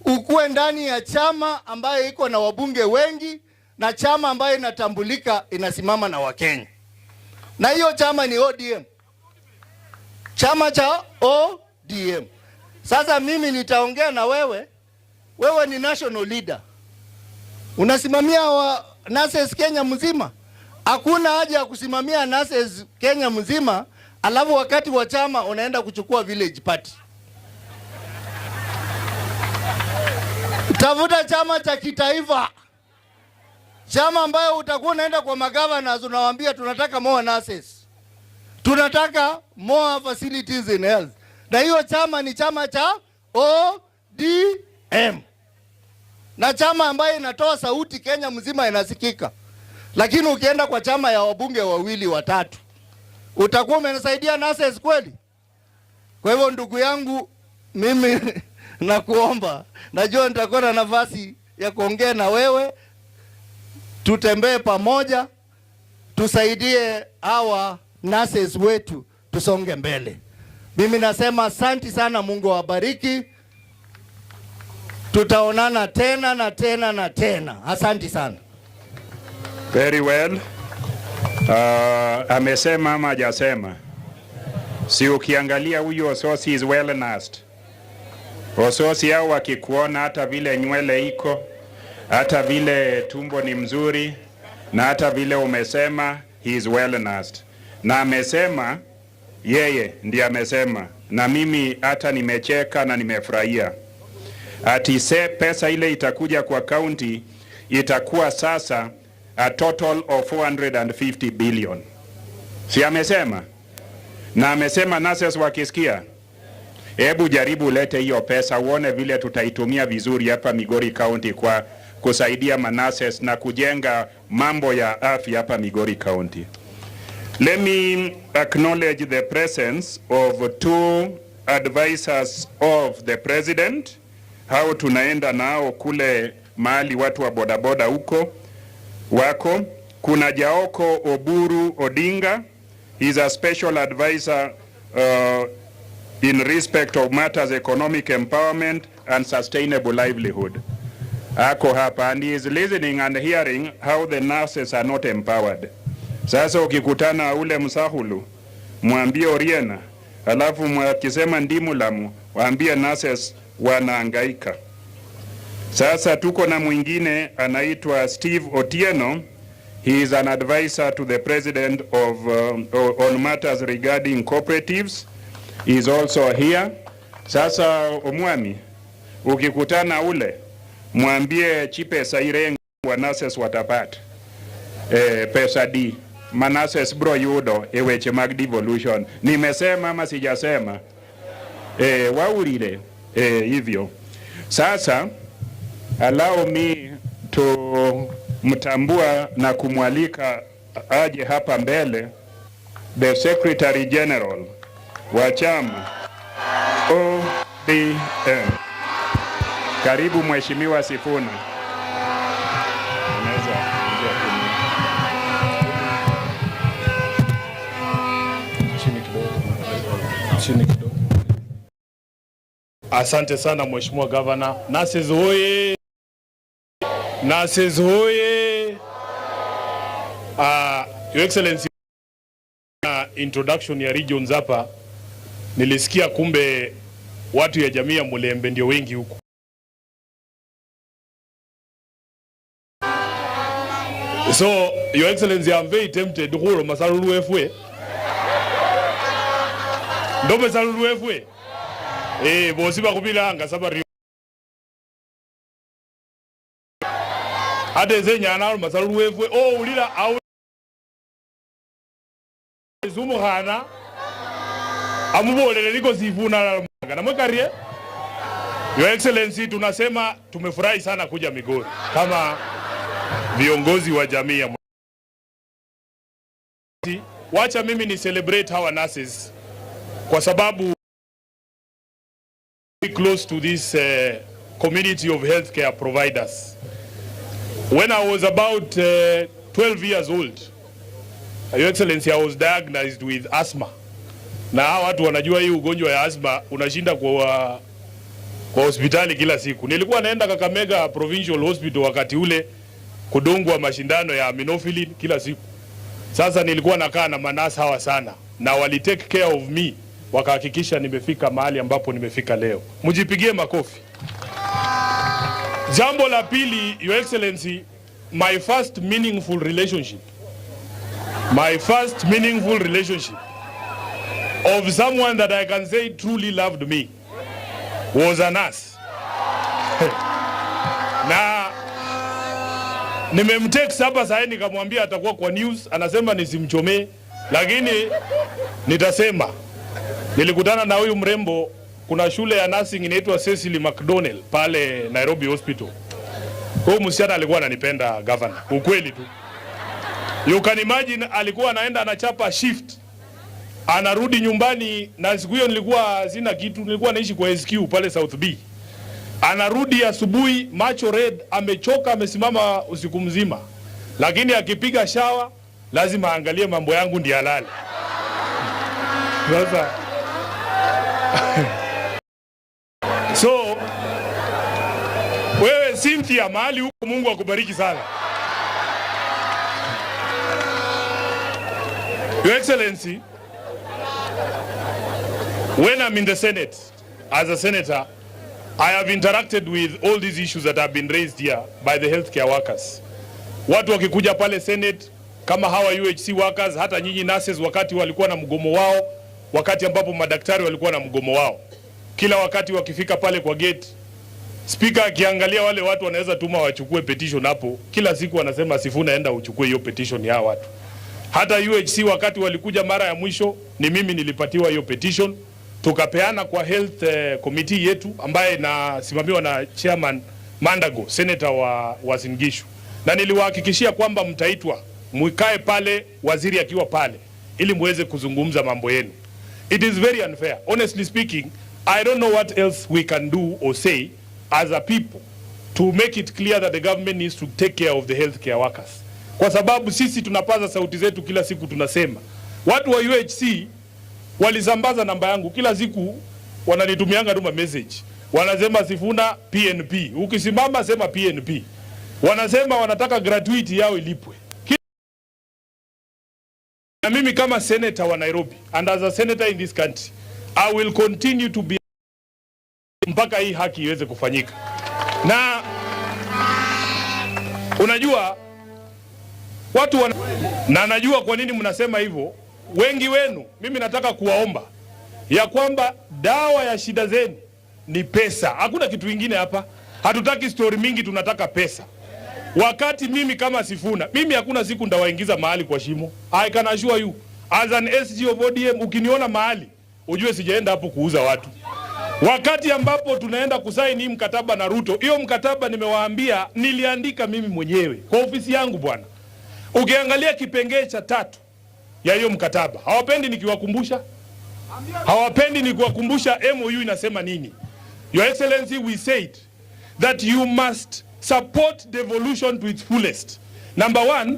ukuwe ndani ya chama ambayo iko na wabunge wengi na chama ambayo inatambulika inasimama na Wakenya. Na hiyo chama ni ODM. Chama cha ODM. Sasa mimi nitaongea na wewe. Wewe ni national leader. Unasimamia wa nurses Kenya mzima. Hakuna haja ya kusimamia nurses Kenya mzima, alafu wakati wa chama unaenda kuchukua village party. Tafuta chama cha kitaifa. Chama ambayo utakuwa unaenda kwa magavana unawaambia tunataka more nurses. Tunataka more facilities in health. Na hiyo chama ni chama cha ODM. Na chama ambayo inatoa sauti Kenya mzima inasikika. Lakini ukienda kwa chama ya wabunge 2 3, utakuwa umenisaidia nurses kweli? Kwa hivyo ndugu yangu, mimi nakuomba, najua nitakuwa na nafasi ya kuongea na wewe, tutembee pamoja, tusaidie hawa nurses wetu tusonge mbele. Mimi nasema asante sana, Mungu awabariki. Tutaonana tena na tena na tena. Asante sana.
Very well. Amesema ama hajasema? Si ukiangalia huyu Ososi is well nursed. Ososi hao wakikuona hata vile nywele iko, hata vile tumbo ni mzuri, na hata vile umesema he is well nursed. Na amesema yeye ndiye amesema, na mimi hata nimecheka na nimefurahia. Ati pesa ile itakuja kwa county itakuwa sasa a total of 450 billion. Si amesema? Na amesema nurses wakisikia Hebu jaribu ulete hiyo pesa uone vile tutaitumia vizuri hapa Migori County kwa kusaidia manases na kujenga mambo ya afya hapa Migori County. Let me acknowledge the presence of 2 advisors of the president. Hao tunaenda nao kule mahali watu wa bodaboda huko wako. Kuna Jaoko Oburu Odinga, he's a special advisor in respect of matters economic empowerment and sustainable livelihood. Ako hapa and he is listening and hearing how the nurses are not empowered. Sasa ukikutana ule Msahulu, mwambie Oriena, alafu mwakisema Ndimulamu, waambie nurses wanaangaika. Sasa tuko na mwingine anaitwa Steve Otieno. He is an advisor to the president of on matters regarding cooperatives. He is also here. Sasa omwami, ukikutana ule, mwambie chipesa irenga wa nurses watapata. Pesa di manases bro yudo eweche mag devolution. Nimesema ama sijasema? Waulile hivyo. Sasa allow me to mtambua na kumwalika aje hapa mbele the Secretary General wa chama ODM. Karibu Mheshimiwa Sifuna.
Asante sana Mheshimiwa Governor. Nurses hoye! Nurses hoye! Your Excellency, introduction ya regions hapa nilisikia kumbe watu ya jamii ya Mulembe ndio wengi huku. So Your Excellency, I'm very tempted to hold masalulu efwe. Ndo masalulu efwe. Bosi bakubilanga sabari. Ade zenyana masalulu efwe. Ulira au zumuhana amubolele liko Sifuna la mwekarie. Your Excellency, tunasema tumefurahi sana kuja Migori kama viongozi wa jamii ya wacha mimi ni celebrate our nurses kwa sababu close to this community of healthcare providers. When I was about 12 years old, Your Excellency, I was diagnosed with asthma. Na watu wanajua hii ugonjwa ya asthma unashinda kwa hospitali kila siku. Nilikuwa naenda Kakamega Provincial Hospital wakati ule kudungwa mashindano ya aminophilin kila siku. Sasa nilikuwa nakaa na manasi hawa sana na wali take care of me, wakahakikisha nimefika mahali ambapo nimefika leo. Mjipigie makofi. Jambo la pili, Your Excellency, my first meaningful relationship of someone that I can say truly loved me was a nurse. Na nimemtext hapa sasa nikamwambia atakuwa kwa news, anasema nisimchomee, lakini nitasema nilikutana na huyu mrembo. Kuna shule ya nursing inaitwa Cecily McDonald pale Nairobi Hospital. Huyu msichana alikuwa ananipenda governor, ukweli tu. You can imagine, alikuwa anaenda anachapa shift, anarudi nyumbani, na siku hiyo nilikuwa sina kitu, nilikuwa naishi kwa SQ pale South B. Anarudi asubuhi macho red, amechoka, amesimama usiku mzima, lakini akipiga shawa lazima aangalie mambo yangu ndiye halali. Sasa so wewe Cynthia, mahali huko, Mungu akubariki sana. Your Excellency, when I'm in the Senate, as a senator, I have interacted with all these issues that have been raised here by the healthcare workers. Watu wakikuja pale Senate kama hawa UHC workers, hata nyinyi nurses wakati walikuwa na mgomo wao, wakati ambapo madaktari walikuwa na mgomo wao, kila wakati wakifika pale kwa gate, speaker akiangalia wale watu wanaweza tuma wachukue petition hapo, kila siku wanasema Sifuna enda uchukue hiyo petition ya watu. Hata UHC wakati walikuja mara ya mwisho, ni mimi nilipatiwa hiyo petition, tukapeana kwa health committee yetu ambaye inasimamiwa na chairman Mandago, senator wa Uasin Gishu, na niliwahakikishia kwamba mtaitwa mwikae pale waziri akiwa pale ili muweze kuzungumza mambo yenu. It is very unfair. Honestly speaking, I don't know what else we can do or say as a people to make it clear that the government needs to take care of the healthcare workers. Kwa sababu sisi tunapaza sauti zetu kila siku, tunasema watu wa UHC walisambaza namba yangu kila siku, wananitumianga tu message, wanasema Sifuna PNP, ukisimama sema PNP, wanasema wanataka gratuity yao ilipwe. Na mimi kama senator wa Nairobi and as a senator in this country, I will continue to be mpaka hii haki iweze kufanyika. Na unajua watu na najua kwa nini mnasema hivyo wengi wenu. Mimi nataka kuwaomba ya kwamba dawa ya shida zenu ni pesa. Hakuna kitu kingine hapa. Hatutaki story mingi, tunataka pesa. Wakati mimi kama Sifuna, mimi hakuna siku ndawaingiza mahali kwa shimo. I can assure you as an SG of ODM, ukiniona mahali ujue sijaenda hapo kuuza watu. Wakati ambapo tunaenda kusaini hii mkataba na Ruto, hiyo mkataba nimewaambia niliandika mimi mwenyewe kwa ofisi yangu bwana. Ukiangalia kipengee cha 3 ya hiyo mkataba, hawapendi nikiwakumbusha. Hawapendi nikiwakumbusha MOU inasema nini. Your Excellency, we said that you must support devolution to its fullest. Number 1,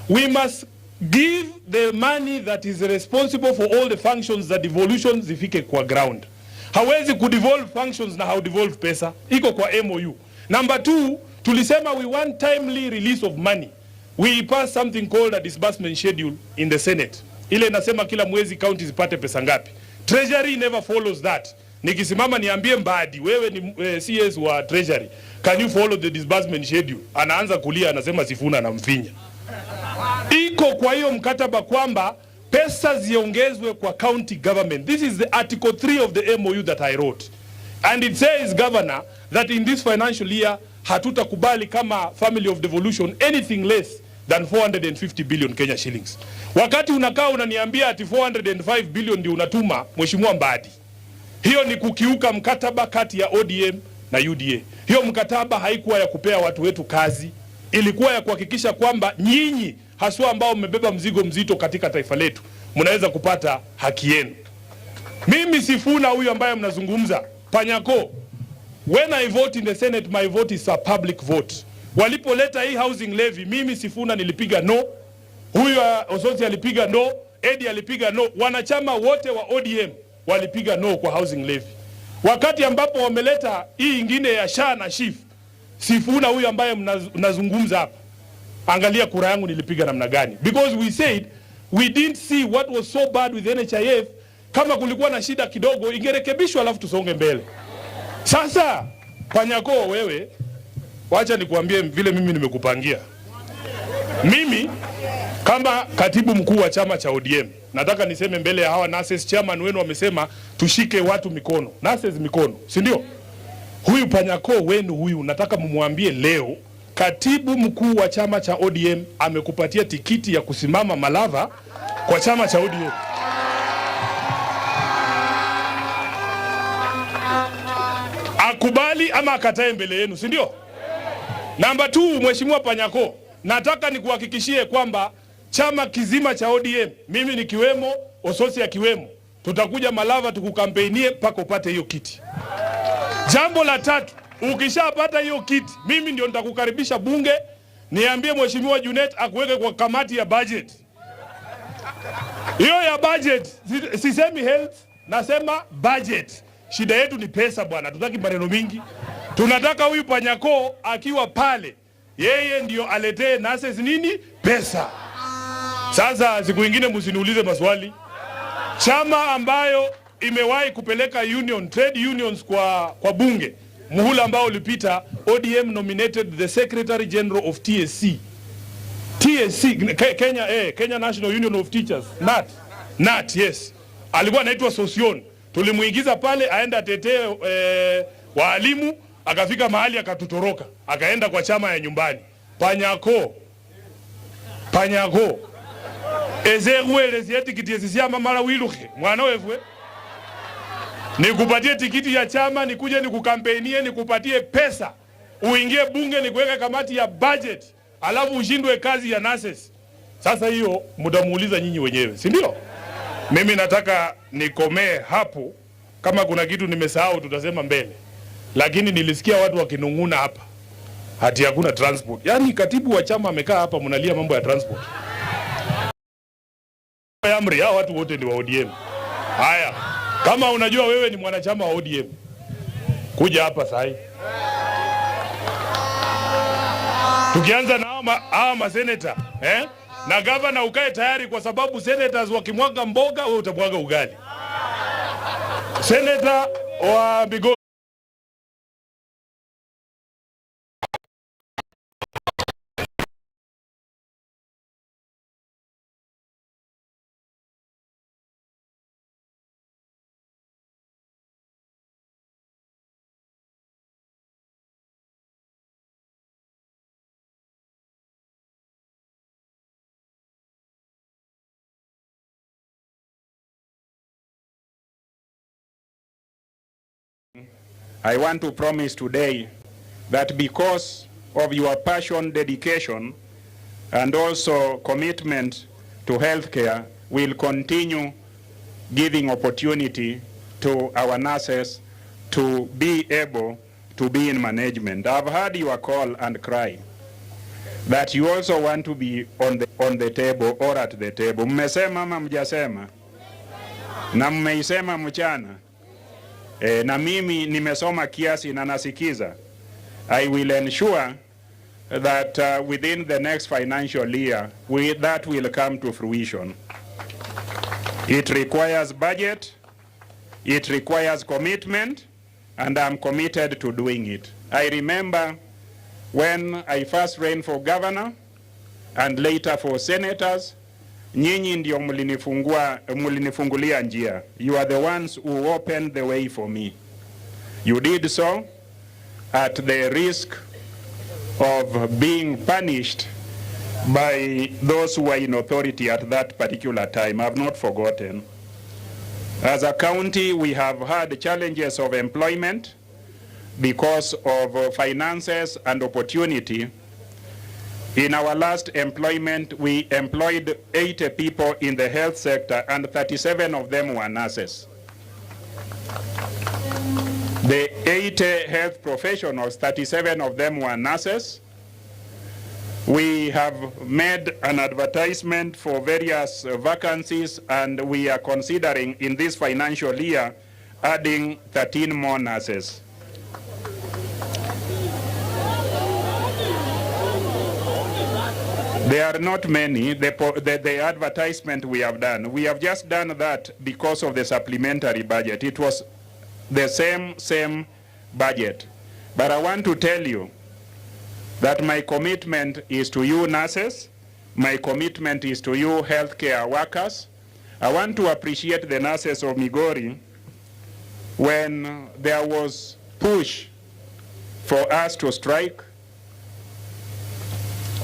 we must give the money that is responsible for all the functions that devolution zifike kwa ground. Hawezi kudevolve functions na how devolve pesa. Iko kwa MOU. Number 2, tulisema we want timely release of money. We pass something called a disbursement schedule in the Senate. Ile inasema kila mwezi county zipate pesa ngapi. Treasury never follows that. Nikisimama niambie Mbadi, wewe ni CS wa Treasury, can you follow the disbursement schedule? Anaanza kulia, anasema Sifuna na mfinya. Iko kwa hiyo mkataba kwamba pesa ziongezwe kwa county government. This is the article 3 of the MOU that I wrote. And it says, Governor, that in this financial year hatutakubali kama family of devolution anything less than 450 billion Kenya shillings. Wakati unakaa unaniambia ati 405 billion ndio unatuma Mheshimiwa Mbadi, hiyo ni kukiuka mkataba kati ya ODM na UDA. Hiyo mkataba haikuwa ya kupea watu wetu kazi, ilikuwa ya kuhakikisha kwamba nyinyi haswa ambao mmebeba mzigo mzito katika taifa letu mnaweza kupata haki yenu. Mimi Sifuna huyu ambaye mnazungumza, Panyako, when I vote in the Senate, my vote is a public vote. Walipoleta hii housing levy, mimi Sifuna nilipiga no, huyu Osoti alipiga no, Edi alipiga no, wanachama wote wa ODM walipiga no kwa housing levy. Wakati ambapo wameleta hii ingine ya SHA na SHIF, Sifuna huyu ambaye mnazungumza hapa, angalia kura yangu nilipiga namna gani. Because we said we didn't see what was so bad with NHIF. Kama kulikuwa na shida kidogo ingerekebishwa alafu tusonge mbele. Sasa Panyako, wewe wacha nikuambie vile mimi nimekupangia. Mimi kama katibu mkuu wa chama cha ODM nataka niseme mbele ya hawa nurses, chairman wenu wamesema tushike watu mikono. Nurses mikono, si ndio? Huyu Panyako wenu huyu nataka mumwambie leo katibu mkuu wa chama cha ODM amekupatia tikiti ya kusimama Malava kwa chama cha ODM. Akubali ama akatae mbele yenu, si ndio? Number 2, Mheshimiwa Panyako, nataka nikuhakikishie kwamba chama kizima cha ODM, mimi nikiwemo, Ososi akiwemo, tutakuja Malava tukukampeinie mpaka upate hiyo kiti. Jambo la 3, ukishapata hiyo kiti, mimi ndio nitakukaribisha bunge, niambie Mheshimiwa Junet akuweke kwa kamati ya budget. Hiyo ya budget, sisemi health, nasema budget. Shida yetu ni pesa bwana, tutaki maneno mingi. Tunataka huyu Panyako akiwa pale, yeye ndio aletee nurses nini? Pesa. Sasa siku nyingine msiniulize maswali. Chama ambayo imewahi kupeleka trade unions kwa bunge, muhula ambao ulipita, ODM nominated the Secretary General of TSC. Kenya National Union of Teachers, NAT, yes. Alikuwa anaitwa Sosion. Tulimuingiza pale aenda atetee walimu, akafika mahali akatutoroka, akaenda kwa chama ya nyumbani. Panyako ezerwele ziyati kitiesisia mara wiluke mwana wefwe Nikupatie tikiti ya chama, nikuje nikukampeinie, nikupatie pesa, uingie bunge, nikuweka kamati ya budget, alafu ushindwe kazi ya nurses. Sasa hiyo mtamuuliza nyinyi wenyewe, si ndio? Mimi nataka nikomee hapo. Kama kuna kitu nimesahau tutasema mbele. Lakini nilisikia watu wakinunguna hapa hati hakuna transport. Yaani katibu wa chama amekaa hapa mnalia mambo ya transport. Amri hao watu wote ni wa ODM. Haya, kama unajua wewe ni mwanachama wa ODM, kuja hapa sasa. Tukianza na hawa maseneta, na gavana ukae tayari, kwa sababu senators wakimwaga mboga wewe utamwaga ugali. Senator wa Migori.
I want to promise today that because of your passion, dedication, and also commitment to healthcare, we'll continue giving opportunity to our nurses to be able to be in management. I've heard your call and cry that you also want to be on the table or at the table. Mmesema ama mjasema? Na mmeisema mchana? Na mimi nimesoma kiasi na nasikiza. I will ensure that within the next financial year, that will come to fruition. It requires budget, it requires commitment, and I'm committed to doing it. I remember when I first ran for governor and later for senators, nyinyi ndio mulinifungulia njia. You are the ones who opened the way for me. You did so at the risk of being punished by those who were in authority at that particular time. I've not forgotten. As a county, we have had challenges of employment because of finances and opportunity. In our last employment, we employed 80 people in the health sector, and 37 of them were nurses. The 80 health professionals, 37 of them were nurses. We have made an advertisement for various vacancies, and we are considering in this financial year adding 13 more nurses. There are not many. The advertisement we have done, we have just done that because of the supplementary budget. It was the same budget. But I want to tell you that my commitment is to you nurses, my commitment is to you healthcare workers. I want to appreciate the nurses of Migori when there was push for us to strike.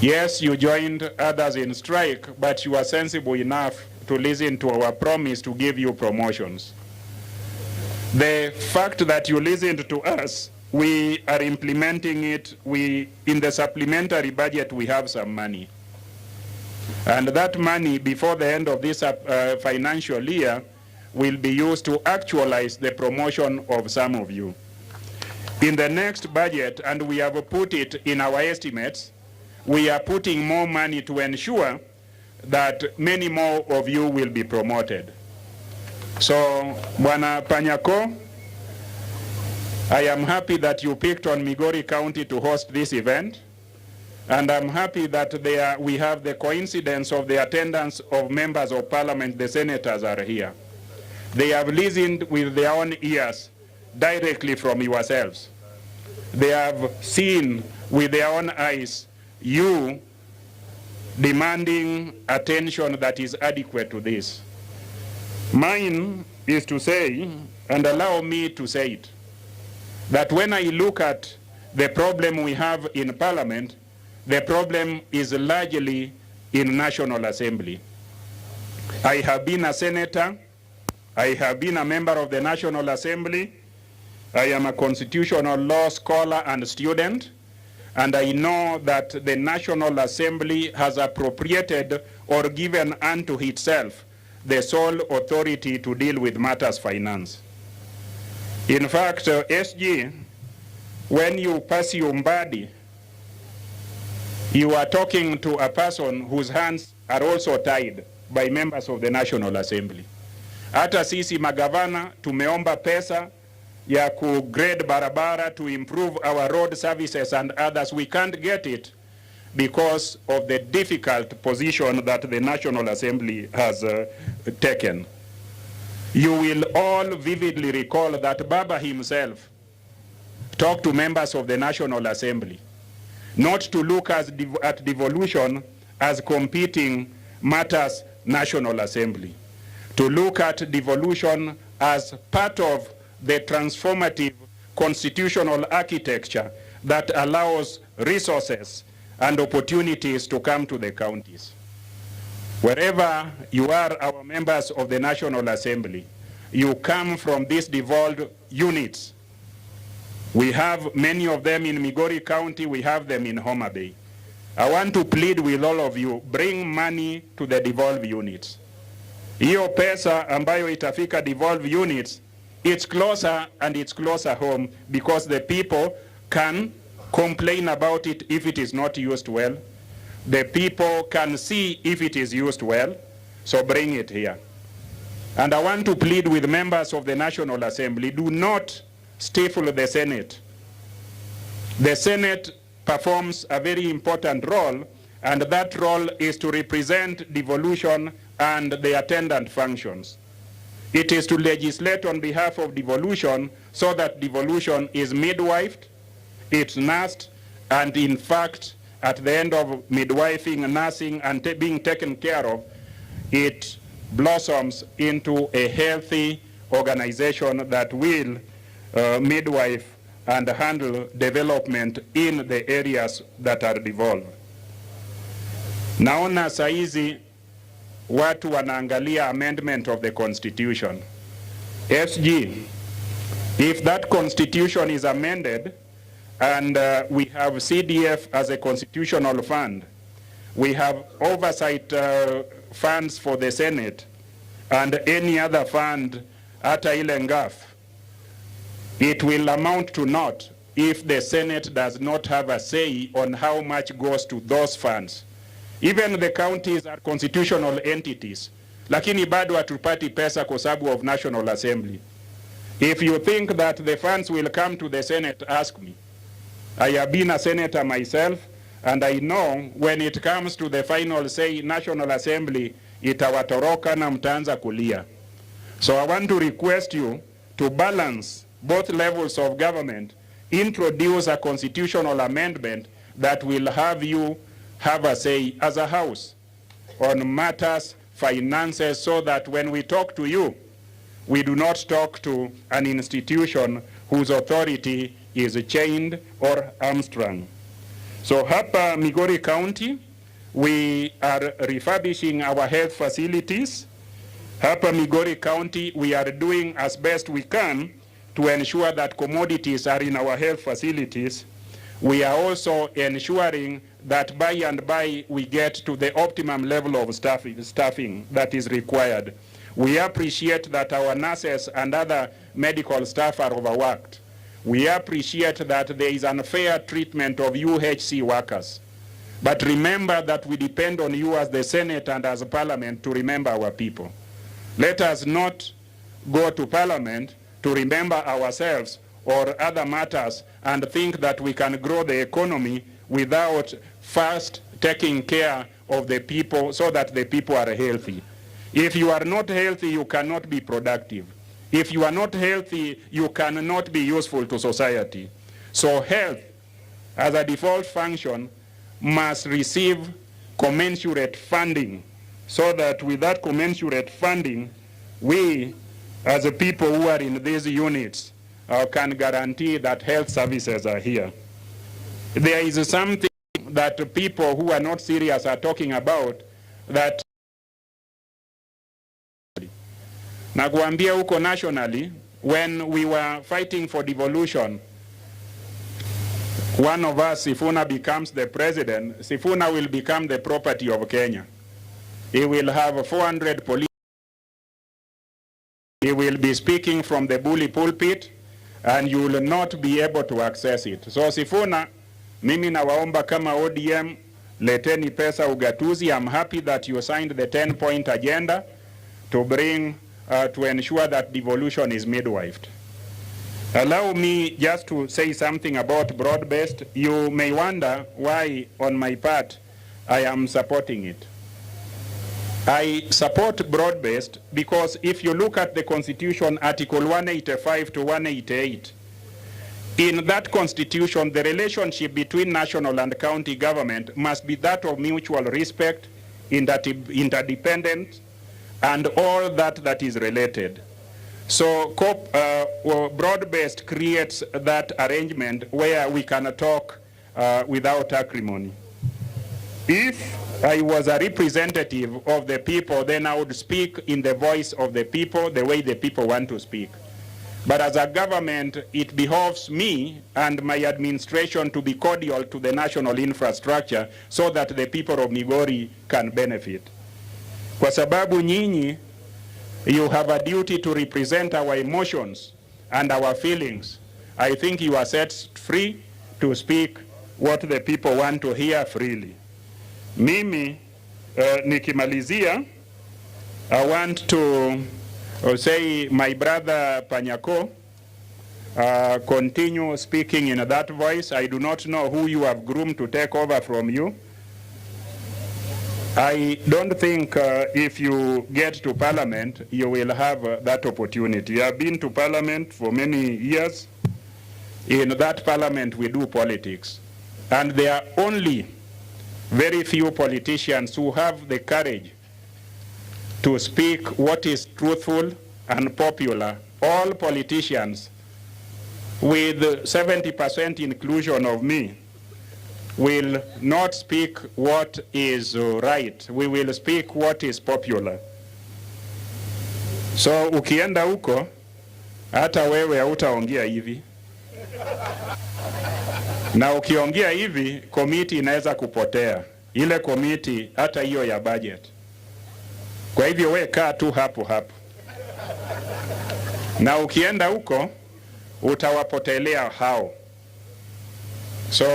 Yes, you joined others in strike, but you were sensible enough to listen to our promise to give you promotions. The fact that you listened to us, we are implementing it. In the supplementary budget, we have some money. And that money, before the end of this financial year, will be used to actualize the promotion of some of you. In the next budget, and we have put it in our estimates, we are putting more money to ensure that many more of you will be promoted. So, Bwana Panyako, I am happy that you picked on Migori County to host this event, and I'm happy that we have the coincidence of the attendance of members of parliament. The senators are here. They have listened with their own ears directly from yourselves. They have seen with their own eyes you demanding attention that is adequate to this. Mine is to say, and allow me to say it, that when I look at the problem we have in Parliament, the problem is largely in National Assembly. I have been a senator I have been a member of the National Assembly. I am a constitutional law scholar and student, and I know that the National Assembly has appropriated or given unto itself the sole authority to deal with matters finance. In fact, SG, when you pass your body, you are talking to a person whose hands are also tied by members of the National Assembly. Hata sisi magavana tumeomba pesa ya kugrade barabara to improve our road services and others. We can't get it because of the difficult position that the National Assembly has taken. You will all vividly recall that Baba himself talked to members of the National Assembly not to look at devolution as competing matters National Assembly, to look at devolution as part of the transformative constitutional architecture that allows resources and opportunities to come to the counties. Wherever you are, our members of the National Assembly, you come from these devolved units. We have many of them in Migori County, we have them in Homa Bay. I want to plead with all of you, bring money to the devolved units. Hiyo pesa ambayo itafika devolved units, it's closer and it's closer home because the people can complain about it if it is not used well. The people can see if it is used well, so bring it here. And I want to plead with members of the National Assembly, do not stifle the Senate. The Senate performs a very important role, and that role is to represent devolution and the attendant functions. It is to legislate on behalf of devolution so that devolution is midwifed, it's nursed, and in fact, at the end of midwifing, nursing, and being taken care of, it blossoms into a healthy organization that will midwife and handle development in the areas that are devolved. Naona saizi watu wanaangalia amendment of the constitution. SG, if that constitution is amended and we have CDF as a constitutional fund, we have oversight funds for the Senate and any other fund hata ile ngaf, it will amount to naught if the Senate does not have a say on how much goes to those funds. Even the counties are constitutional entities, lakini bado hatupati pesa kwa sababu of National Assembly. If you think that the funds will come to the Senate, ask me. I have been a senator myself, and I know when it comes to the final say, National Assembly itawatoroka na mtaanza kulia. So I want to request you to balance both levels of government, introduce a constitutional amendment that will have you have a say as a house on matters, finances, so that when we talk to you, we do not talk to an institution whose authority is chained or hamstrung. So hapa Migori County, we are refurbishing our health facilities. Hapa Migori County, we are doing as best we can to ensure that commodities are in our health facilities. We are also ensuring that by and by we get to the optimum level of staffing that is required. We appreciate that our nurses and other medical staff are overworked. We appreciate that there is unfair treatment of UHC workers. But remember that we depend on you as the Senate and as Parliament to remember our people. Let us not go to Parliament to remember ourselves or other matters and think that we can grow the economy without first taking care of the people so that the people are healthy. If you are not healthy, you cannot be productive. If you are not healthy, you cannot be useful to society. So health, as a default function, must receive commensurate funding so that with that commensurate funding, we, as the people who are in these units, can guarantee that health services are here. There is something that people who are not serious are talking about, that Na kuambia huko nationally, when we were fighting for devolution, one of us, Sifuna, becomes the president, Sifuna will become the property of Kenya. He will have 400 police. He will be speaking from the bully pulpit, and you will not be able to access it. So Sifuna, mimi nawaomba kama ODM, leteni pesa ugatuzi. I'm happy that you signed the 10-point agenda to bring, to ensure that devolution is midwifed. Allow me just to say something about broad-based. You may wonder why, on my part, I am supporting it. I support broad-based because if you look at the Constitution, Article 185 to 188, in that Constitution, the relationship between national and county government must be that of mutual respect, interdependent, and all that is related. So broad-based creates that arrangement where we can talk without acrimony. If I was a representative of the people, then I would speak in the voice of the people, the way the people want to speak. But as a government, it behoves me and my administration to be cordial to the national infrastructure so that the people of Migori can benefit. Kwa sababu nyinyi, you have a duty to represent our emotions and our feelings. I think you are set free to speak what the people want to hear freely. Mimi, nikimalizia, I want to say my brother Panyako, continue speaking in that voice. I do not know who you have groomed to take over from you. I don't think if you get to Parliament, you will have that opportunity. I have been to Parliament for many years. In that Parliament, we do politics. And there are only very few politicians who have the courage to speak what is truthful and popular. All politicians, with 70% inclusion of me, will not speak what is right. We will speak what is popular. So ukienda huko, hata wewe hautaongea hivi. Na ukiongea hivi, komiti inaweza kupotea. Ile komiti, hata hiyo ya budget. Kwa hivyo we kaa tu hapo hapo. Na ukienda huko, utawapotelea hao. So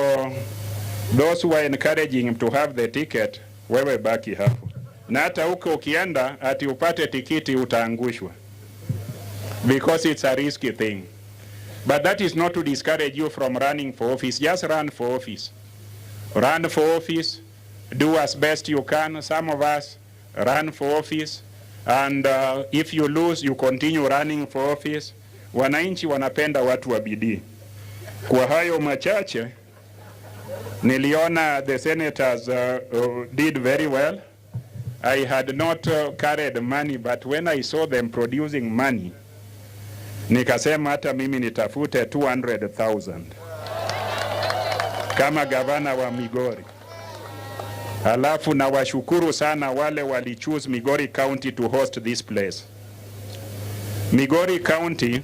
those who are encouraging him to have the ticket, wewe baki hapo. Na hata huko ukienda, ati upate tikiti utaangushwa. Because it's a risky thing. But that is not to discourage you from running for office. Just run for office. Run for office. Do as best you can. Some of us run for office. And if you lose, you continue running for office. Wananchi wanapenda watu wa bidii. Kwa hayo machache, niliona the senators did very well. I had not carried money, but when I saw them producing money, nikasema hata mimi nitafute 200,000 kama gavana wa Migori. Alafu na washukuru sana wale wali choose Migori County to host this place. Migori County